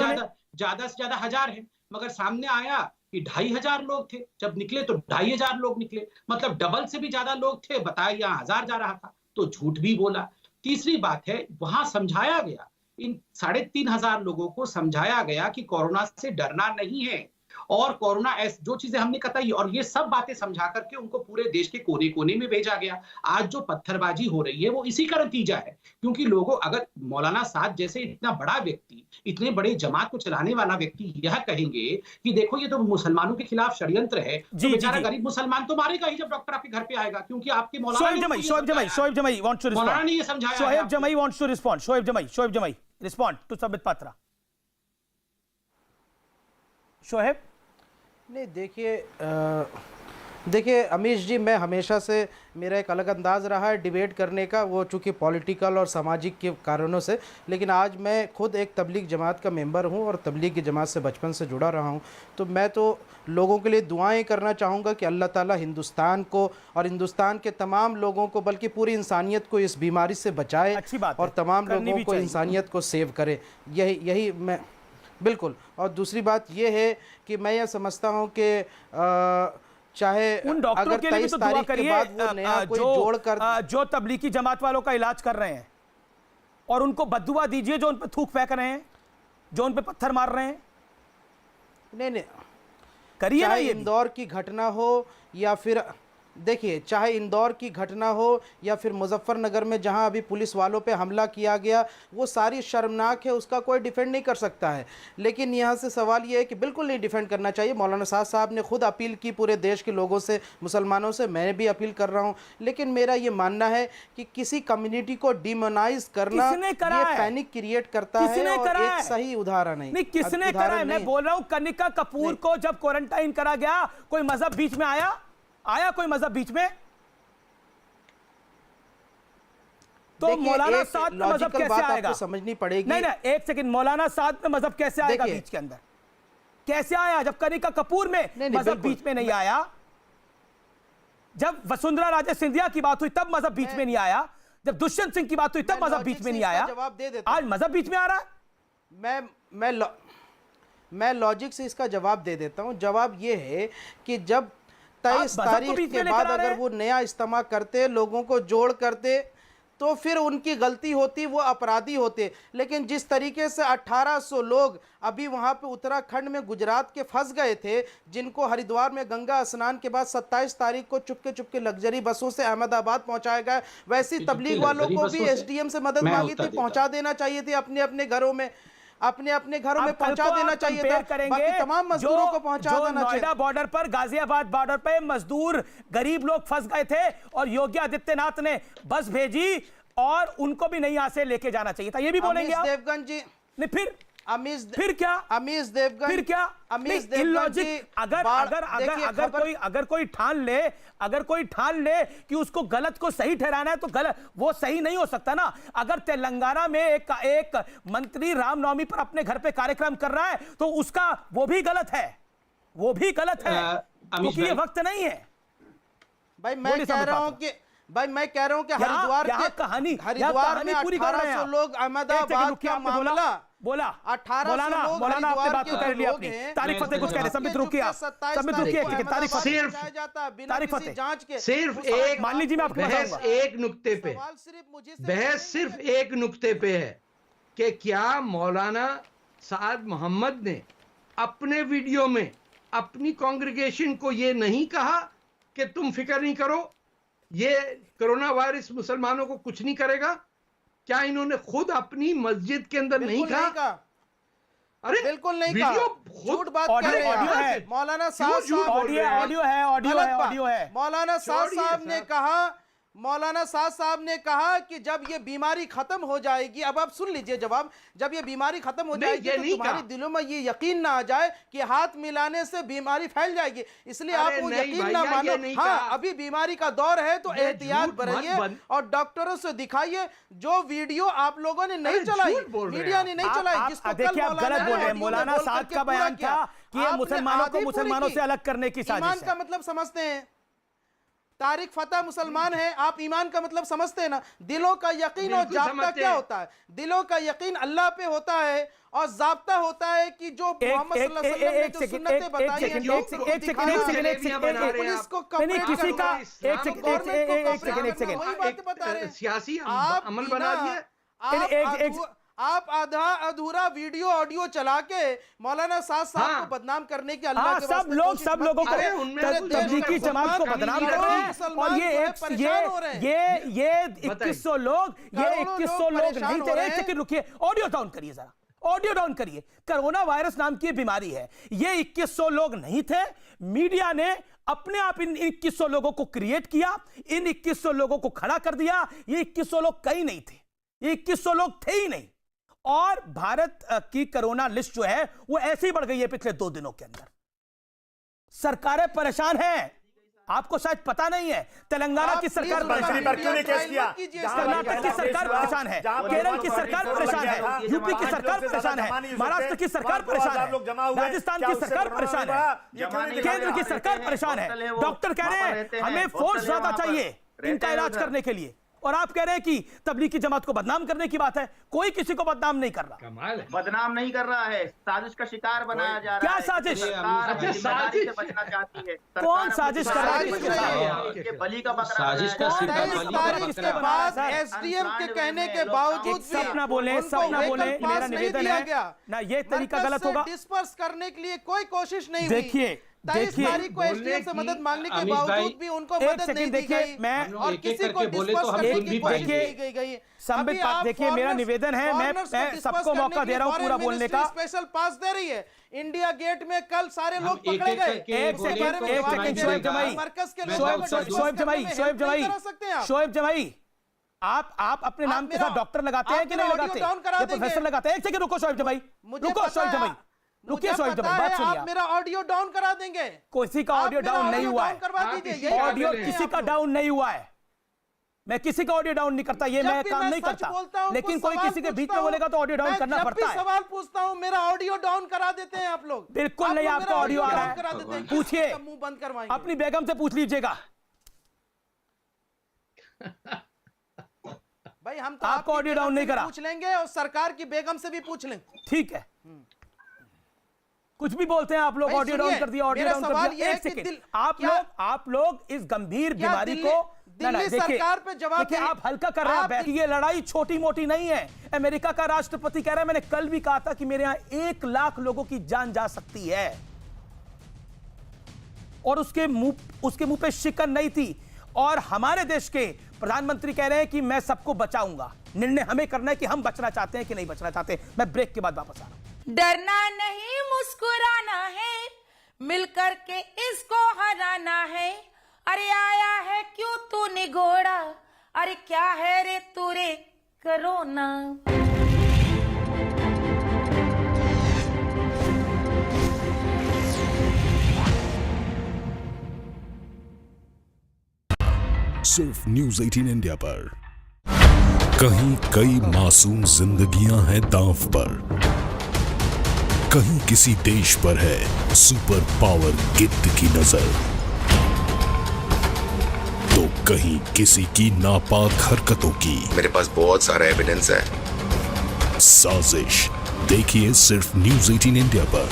Speaker 1: ज्यादा से ज्यादा 1000 है, मगर सामने आया कि 2500 लोग थे, जब निकले तो 2500 लोग निकले, मतलब डबल से भी ज्यादा लोग थे, बताया यहाँ 1000 जा रहा था, तो झूठ भी बोला। तीसरी बात है, वहां समझाया गया, इन 3500 लोगों को समझाया गया कि कोरोना से डरना नहीं है, और कोरोना जो चीजें हमने बताई और ये सब बातें समझा करके उनको पूरे देश के कोने कोने में भेजा गया। आज जो पत्थरबाजी हो रही है वो इसी का नतीजा है, क्योंकि लोगों अगर मौलाना साद जैसे इतना बड़ा व्यक्ति, इतने बड़े जमात को चलाने वाला व्यक्ति यह कहेंगे कि देखो ये तो मुसलमानों के खिलाफ षड्यंत्र है, तो बेचारा गरीब मुसलमान तो मारेगा ही जब डॉक्टर आपके घर पे आएगा, क्योंकि आपके मौलाना
Speaker 5: Shoaib Jamai wants to respond.
Speaker 1: मौलाना ने ये समझाया।
Speaker 5: Shoaib Jamai wants to respond. Shoaib Jamai, respond to Sabit Patra. Shoaib?
Speaker 6: नहीं, देखिए अमीश जी, मैं हमेशा से मेरा एक अलग अंदाज़ रहा है डिबेट करने का, वो चूँकि पॉलिटिकल और सामाजिक के कारणों से, लेकिन आज मैं खुद एक तबलीग जमात का मेंबर हूँ और तबलीग की जमात से बचपन से जुड़ा रहा हूँ। तो मैं तो लोगों के लिए दुआएं करना चाहूँगा कि अल्लाह ताला हिंदुस्तान को और हिंदुस्तान के तमाम लोगों को, बल्कि पूरी इंसानियत को इस बीमारी से बचाए और तमाम लोगों को, इंसानियत को सेव करे। यही मैं बिल्कुल। और दूसरी बात यह है कि मैं यह समझता हूँ कि चाहे
Speaker 5: उन डॉक्टरों के लिए भी तो दुआ करिए जो तबलीगी जमात वालों का इलाज कर रहे हैं, और उनको बद्दुआ दीजिए जो उन पर थूक फेंक रहे हैं, जो उन पे पत्थर मार रहे हैं।
Speaker 6: नहीं
Speaker 5: करिए ना। ये
Speaker 6: इंदौर की घटना हो या फिर देखिए, चाहे इंदौर की घटना हो या फिर मुजफ्फरनगर में जहां अभी पुलिस वालों पे हमला किया गया, वो सारी शर्मनाक है, उसका कोई डिफेंड नहीं कर सकता है। लेकिन यहाँ से सवाल ये है कि बिल्कुल नहीं डिफेंड करना चाहिए। मौलाना साद साहब ने खुद अपील की पूरे देश के लोगों से, मुसलमानों से, मैं भी अपील कर रहा हूँ। लेकिन मेरा ये मानना है कि किसी कम्युनिटी को डिमोनाइज करना ये पैनिक क्रिएट करता है और एक सही उदाहरण नहीं।
Speaker 5: किसने करा है? मैं बोल रहा हूँ कनिका कपूर को जब क्वारंटाइन करा गया, कोई मजहब बीच में आया कोई मजहब बीच में? तो मौलाना साद में मजहब कैसे आएगा?
Speaker 6: समझनी पड़ेगी।
Speaker 5: नहीं, एक सेकंड, मौलाना साद में मजहब कैसे आएगा बीच के अंदर? कैसे आया? जब कनिका कपूर में मजहब बीच में नहीं आया, जब वसुंधरा राजे सिंधिया की बात हुई तब मजहब बीच में नहीं आया, जब दुष्यंत सिंह की बात हुई तब मजहब बीच में नहीं आया, आज मजहब बीच में आ रहा है।
Speaker 6: मैं लॉजिक से इसका जवाब दे देता हूं। जवाब यह है कि जब 23 तारीख के बाद अगर वो नया इज्तिमा करते, लोगों को जोड़ करते, तो फिर उनकी गलती होती, वो अपराधी होते। लेकिन जिस तरीके से 1800 लोग अभी वहाँ पे उत्तराखंड में, गुजरात के फंस गए थे, जिनको हरिद्वार में गंगा स्नान के बाद 27 तारीख को चुपके चुपके लग्जरी बसों से अहमदाबाद पहुँचाया गया, वैसी तबलीग वालों को भी एसडीएम से मदद मांगी थी, पहुँचा देना चाहिए थी अपने अपने घरों में, अपने घरों में पहुंचा देना चाहिए था। बाकी तमाम मजदूरों को पहुंचा देना चाहिए।
Speaker 5: नोएडा बॉर्डर पर, गाजियाबाद बॉर्डर पे मजदूर, गरीब लोग फंस गए थे और योगी आदित्यनाथ ने बस भेजी और उनको भी नहीं यहाँ से लेके जाना चाहिए था। ये भी बोलेंगे आप?
Speaker 6: देवगन जी
Speaker 5: नहीं, फिर क्या?
Speaker 6: अमीश देवगन,
Speaker 5: फिर क्या? अमीश देवगन जी, अगर कोई ठान ले कि उसको गलत को सही ठहराना है, तो गलत वो सही नहीं हो सकता ना। अगर तेलंगाना में एक मंत्री रामनवमी पर अपने घर पे कार्यक्रम कर रहा है, तो उसका वो भी गलत है, क्योंकि ये वक्त नहीं है।
Speaker 6: भाई मैं कह रहा हूं कि हरिद्वार में 1800 लोग अहमदाबाद का मामला
Speaker 5: बोला 1800 मौलाना आपने बात को कर लिया अपनी। तारिक फतेह कुछ कह रहे, संबित रुकिए, तारिक फतेह
Speaker 17: जांच के सिर्फ एक,
Speaker 5: मान लीजिए मैं आपको
Speaker 17: बहस एक नुक्ते पे, बहस सिर्फ एक नुक्ते पे है कि क्या मौलाना साद मोहम्मद ने अपने वीडियो में अपनी कांग्रेगेशन को ये नहीं कहा कि तुम फिक्र नहीं करो, ये कोरोना वायरस मुसलमानों को कुछ नहीं करेगा? क्या इन्होंने खुद अपनी मस्जिद के अंदर नहीं कहा?
Speaker 6: अरे बिल्कुल नहीं कहा, झूठ बात कर रहे हैं। मौलाना साद साहब,
Speaker 5: ऑडियो है।
Speaker 6: मौलाना साद साहब ने कहा कि जब ये बीमारी खत्म हो जाएगी, अब आप सुन लीजिए जवाब, जब ये बीमारी खत्म हो जाएगी तो तुम्हारे दिलों में ये यकीन ना आ जाए कि हाथ मिलाने से बीमारी फैल जाएगी, इसलिए आप वो यकीन ना मानो। हाँ, अभी बीमारी का दौर है तो एहतियात बरतिए और डॉक्टरों से दिखाइए। जो वीडियो आप लोगों ने नहीं चलाई, मीडिया ने नहीं चलाई, जिसको
Speaker 5: आप गलत बोल रहे हैं। मौलाना साद का बयान था कि ये मुसलमानों को मुसलमानों से अलग करने की साजिश है।
Speaker 6: ईमान का मतलब समझते हैं, तारिक फतेह मुसलमान है, आप ईमान का मतलब समझते हैं ना? दिलों का यकीन और जाब्ता क्या होता है? दिलों का यकीन अल्लाह पे होता है और जाब्ता होता है कि जो मोहम्मद सल्लल्लाहु अलैहि वसल्लम ने जो सुन्नतें बताई हैं, पुलिस को
Speaker 17: सियासी अमल बना दिया।
Speaker 6: आप आधा अधूरा वीडियो ऑडियो चला के मौलाना साद साहब को बदनाम करने के अल्लाह के
Speaker 5: सब लोगों को तबलीगी जमात को बदनाम कर रहे हैं। और ये 2100 लोग नहीं थे। एक सेकंड रुकिए, ऑडियो डाउन करिए जरा, ऑडियो डाउन करिए। कोरोना वायरस नाम की बीमारी है, ये 2100 लोग नहीं थे। मीडिया ने अपने आप इन 2100 लोगों को क्रिएट किया, इन 2100 लोगों को खड़ा कर दिया। ये 2100 लोग कहीं नहीं थे, ये 2100 लोग थे ही नहीं। और भारत की कोरोना लिस्ट जो है वो ऐसे ही बढ़ गई है पिछले 2 दिनों के अंदर। सरकारें परेशान हैं, आपको शायद पता नहीं है। तेलंगाना की सरकार परेशान है, कर्नाटक की सरकार परेशान है, केरल की सरकार परेशान है, यूपी की सरकार परेशान है, महाराष्ट्र की सरकार परेशान है, राजस्थान की सरकार परेशान है, केंद्र की सरकार परेशान है। डॉक्टर कह रहे हैं हमें फोर्स ज्यादा चाहिए इनका इलाज करने के लिए, और आप कह रहे हैं कि तबलीगी जमात को बदनाम करने की बात है। कोई किसी को बदनाम नहीं कर रहा,
Speaker 8: बदनाम नहीं कर रहा है, साजिश का शिकार बनाया जा रहा है।
Speaker 5: क्या साजिश?
Speaker 8: साजिश से बचना चाहती है।
Speaker 5: कौन साजिश कर रहा है?
Speaker 8: बलि का बकरा
Speaker 6: इसके बाद एसडीएम के कहने के बावजूद
Speaker 5: सपना बोले मेरा निवेदन है ना, ये तरीका गलत होगा।
Speaker 6: डिस्पर्स करने के लिए कोई कोशिश नहीं।
Speaker 5: देखिए
Speaker 6: 23 तारीख को एसडीएम से मदद मांगने के बावजूद भी उनको मदद नहीं दी गई।
Speaker 5: मैं
Speaker 6: और किसी को डिस्पर्स करने की कोशिश नहीं गई।
Speaker 5: संबित बात देखिए, मेरा निवेदन है, मैं सबको मौका दे रहा हूं पूरा बोलने का।
Speaker 6: स्पेशल पास दे रही है। इंडिया गेट में कल सारे लोग पकड़े गए।
Speaker 5: एक सेकंड शोएब जमाई, आप अपने नाम के साथ डॉक्टर लगाते हैं कि नहीं लगाते? प्रोफेसर लगाते हैं? एक सेकंड रुको शोएब जमाई, रुकिए शोएब जमाई, बात सुनिए।
Speaker 6: आप मेरा ऑडियो डाउन करा देंगे?
Speaker 5: किसी का ऑडियो डाउन नहीं हुआ है, ऑडियो किसी का डाउन नहीं हुआ है। मैं किसी का ऑडियो डाउन नहीं करता, ये मैं काम नहीं करता, लेकिन कोई किसी के बीच में बोलेगा तो ऑडियो डाउन करना पड़ता है।
Speaker 6: सवाल पूछता हूं, मेरा ऑडियो डाउन करा देते हैं आप लोग?
Speaker 5: बिल्कुल नहीं, आपका ऑडियो आ रहा है, पूछिए,
Speaker 6: मुंह बंद करवाएंगे।
Speaker 5: अपनी बेगम से पूछ लीजिएगा।
Speaker 6: भाई हम तो
Speaker 5: आपका ऑडियो डाउन नहीं करा,
Speaker 6: पूछ लेंगे और सरकार की बेगम से भी पूछ लेंगे।
Speaker 5: ठीक है, कुछ भी बोलते हैं आप लोग, ऑडियो डाउन कर दिया, ऑडियो डाउन कर दिया। एक सेकंड, आप लोग इस गंभीर बीमारी को
Speaker 6: दिल्ली सरकार पे जवाब
Speaker 5: देखिए, आप हल्का कर रहे हैं। ये लड़ाई छोटी मोटी नहीं है। अमेरिका का राष्ट्रपति कह रहा है, मैंने कल भी कहा था कि मेरे यहां 1 लाख लोगों की जान जा सकती है, और उसके मुंह पे शिकन नहीं थी। और हमारे देश के प्रधानमंत्री कह रहे हैं कि मैं सबको बचाऊंगा। निर्णय हमें करना है कि हम बचना चाहते हैं कि नहीं बचना चाहते। मैं ब्रेक के बाद वापस आ रहा हूं।
Speaker 3: डरना नहीं, मुस्कुराना है, मिलकर के इसको हराना है। अरे आया है क्यों तू निगोड़ा, अरे क्या है रे तू रे कोरोना।
Speaker 9: सिर्फ न्यूज 18 इंडिया पर कहीं कई मासूम जिंदगियां हैं दांव पर, कहीं किसी देश पर है सुपर पावर गिद्ध की नजर, तो कहीं किसी की नापाक हरकतों की।
Speaker 13: मेरे पास बहुत सारा एविडेंस है।
Speaker 9: साजिश देखिए सिर्फ न्यूज 18 इंडिया पर।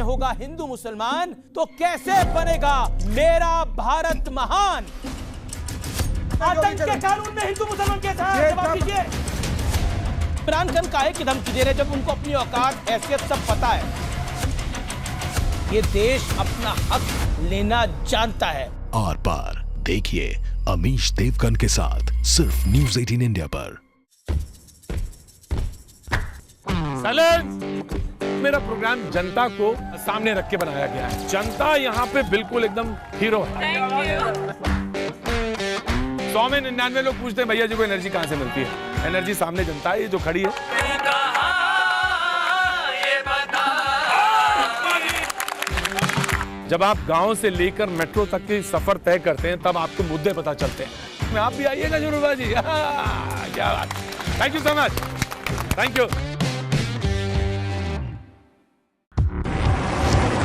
Speaker 14: होगा हिंदू मुसलमान तो कैसे बनेगा मेरा भारत महान। आतंक के कानून में हिंदू मुसलमान कैसा है, जवाब दीजिए। इमरान खान काहे की धमकी दे रहे जब उनको अपनी औकात हैसियत सब पता है। ये देश अपना हक लेना जानता है।
Speaker 9: आर पार देखिए अमीश देवगन के साथ सिर्फ न्यूज 18 इंडिया पर।
Speaker 22: मेरा प्रोग्राम जनता को सामने रख के बनाया गया है। जनता यहाँ पे बिल्कुल एकदम हीरो है। 100 में 99 लोग पूछते हैं भैया जी को एनर्जी कहाँ से मिलती है। एनर्जी सामने जनता है, ये जो खड़ी है। जब आप गांव से लेकर मेट्रो तक की सफर तय करते हैं तब आपको मुद्दे पता चलते हैं।
Speaker 19: आप भी आइएगा जरूर बाजी। क्या बात, thank you so much, thank you.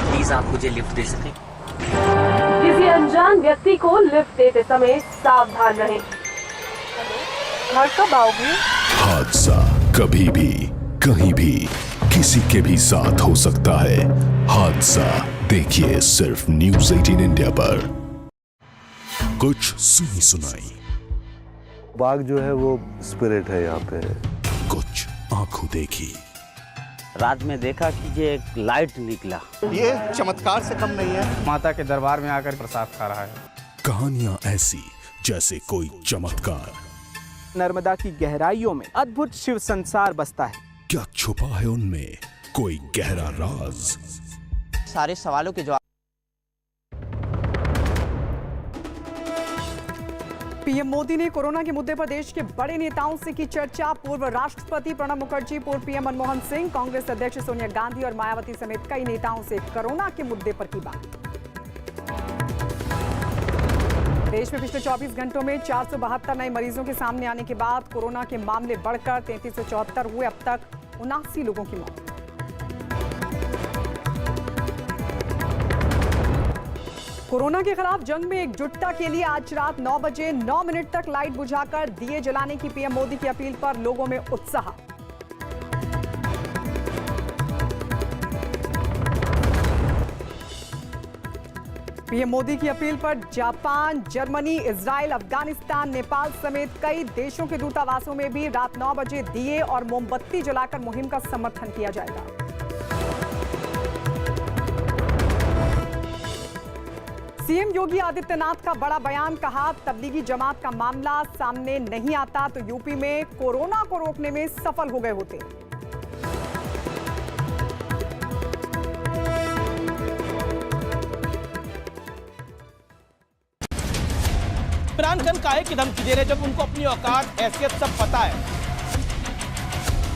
Speaker 10: Please आप मुझे लिफ्ट दे सकें?
Speaker 15: किसी अनजान व्यक्ति को लिफ्ट देते समय सावधान रहें। घर कब आओगे?
Speaker 9: हादसा कभी भी कहीं भी किसी के भी साथ हो सकता है। हादसा देखिए सिर्फ न्यूज़ 18 इंडिया पर। कुछ सुनी सुनाई,
Speaker 16: बाघ जो है वो स्पिरिट है यहाँ पे।
Speaker 9: कुछ आंखों देखी,
Speaker 10: रात में देखा कि ये एक लाइट निकला।
Speaker 11: ये चमत्कार से कम नहीं है।
Speaker 24: माता के दरबार में आकर प्रसाद खा रहा है।
Speaker 9: कहानियां ऐसी जैसे कोई चमत्कार।
Speaker 12: नर्मदा की गहराइयों में अद्भुत शिव संसार बसता है।
Speaker 9: क्या छुपा है उनमें कोई गहरा राज?
Speaker 7: सारे सवालों के जवाब।
Speaker 25: पीएम मोदी ने कोरोना के मुद्दे पर देश के बड़े नेताओं से की चर्चा। पूर्व राष्ट्रपति प्रणब मुखर्जी, पूर्व पीएम मनमोहन सिंह, कांग्रेस अध्यक्ष सोनिया गांधी और मायावती समेत कई नेताओं से कोरोना के मुद्दे पर की बात। देश में पिछले 24 घंटों में 472 नए मरीजों के सामने आने के बाद कोरोना के मामले बढ़कर 3374 हुए। अब तक 79 लोगों की मौत। कोरोना के खिलाफ जंग में एकजुटता के लिए आज रात 9 बजे 9 मिनट तक लाइट बुझाकर दिए जलाने की पीएम मोदी की अपील पर लोगों में उत्साह। पीएम मोदी की अपील पर Japan, Germany, Israel, Afghanistan, Nepal समेत कई देशों के दूतावासों में भी रात 9 बजे दिए और मोमबत्ती जलाकर मुहिम का समर्थन किया जाएगा। सीएम योगी आदित्यनाथ का बड़ा बयान, कहा तबलीगी जमात का मामला सामने नहीं आता तो यूपी में कोरोना को रोकने में सफल हो गए होते।
Speaker 14: इमरान खान काहे की धमकी दे रहे जब उनको अपनी औकात हैसियत सब पता है।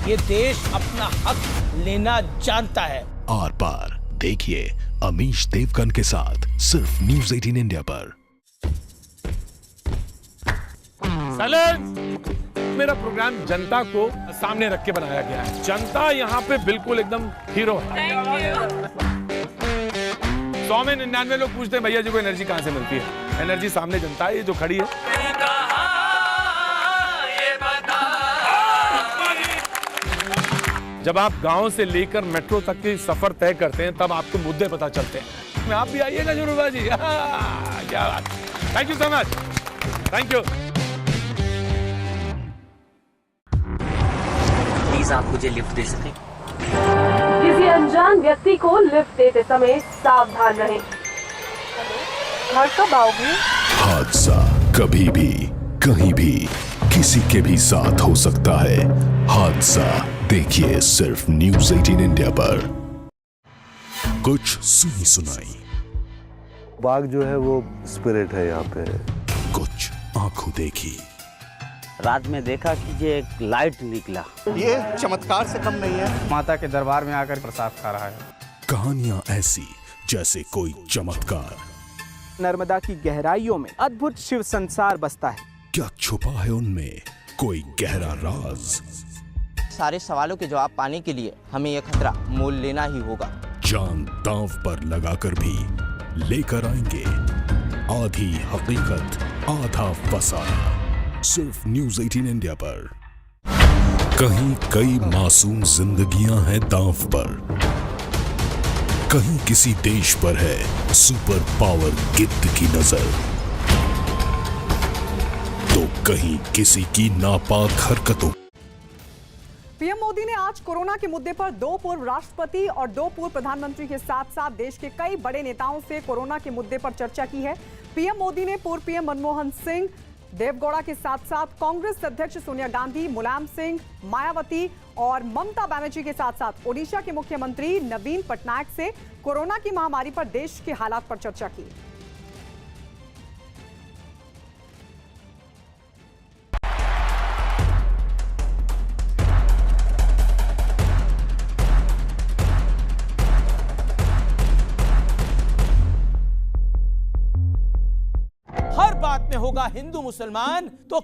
Speaker 14: ये देश अपना हक लेना जानता है।
Speaker 9: आर पार देखिए अमीश देवगन के साथ सिर्फ न्यूज़ 18 इंडिया पर।
Speaker 19: मेरा प्रोग्राम जनता को सामने रख के बनाया गया है। जनता यहाँ पे बिल्कुल एकदम हीरो है। 100 में 99 लोग पूछते हैं भैया जी को एनर्जी कहाँ से मिलती है। एनर्जी सामने जनता है, ये जो खड़ी है। जब आप गांव से लेकर मेट्रो तक की सफर तय करते हैं तब आपको मुद्दे पता चलते हैं। आप भी आइएगा जरूर बाजी। क्या बात, thank you so much, thank you.
Speaker 10: Please आप मुझे लिफ्ट दे सकें?
Speaker 15: किसी अनजान व्यक्ति को लिफ्ट देते समय सावधान रहें। घर कब आओगे?
Speaker 9: हादसा कभी भी कहीं भी किसी के भी साथ हो सकता है। हादसा देखिए सिर्फ न्यूज़ 18 इंडिया पर। कुछ सुनी सुनाई,
Speaker 16: बाघ जो है वो स्पिरिट है यहाँ पे।
Speaker 9: कुछ आंखों देखी,
Speaker 10: रात में देखा कि ये एक लाइट निकला।
Speaker 11: ये चमत्कार से कम नहीं है।
Speaker 24: माता के दरबार में आकर प्रसाद खा रहा है।
Speaker 9: कहानियां ऐसी जैसे कोई चमत्कार।
Speaker 12: नर्मदा की गहराइयों में अद्भुत शिव संसार बसता है।
Speaker 9: क्या छुपा है उनमें कोई गहरा राज?
Speaker 7: सारे सवालों के जवाब पाने के लिए हमें यह खतरा मोल लेना ही होगा।
Speaker 9: जान दांव पर लगाकर भी लेकर आएंगे आधी हकीकत आधा फसाना, सिर्फ न्यूज़ 18 इंडिया पर। कहीं कई मासूम जिंदगियां हैं दांव पर, कहीं किसी देश पर है सुपर पावर गिद्ध की नजर, तो कहीं किसी की नापाक हरकतों।
Speaker 25: पीएम मोदी ने आज कोरोना के मुद्दे पर 2 पूर्व राष्ट्रपति और 2 पूर्व प्रधानमंत्री के साथ साथ देश के कई बड़े नेताओं से कोरोना के मुद्दे पर चर्चा की है। पीएम मोदी ने पूर्व पीएम मनमोहन सिंह, देवगौड़ा के साथ साथ कांग्रेस अध्यक्ष सोनिया गांधी, मुलायम सिंह, मायावती और ममता बनर्जी के साथ साथ ओडिशा के मुख्यमंत्री नवीन पटनायक से कोरोना की महामारी पर देश के हालात पर चर्चा की।
Speaker 14: हर बात में होगा हिंदू मुसलमान तो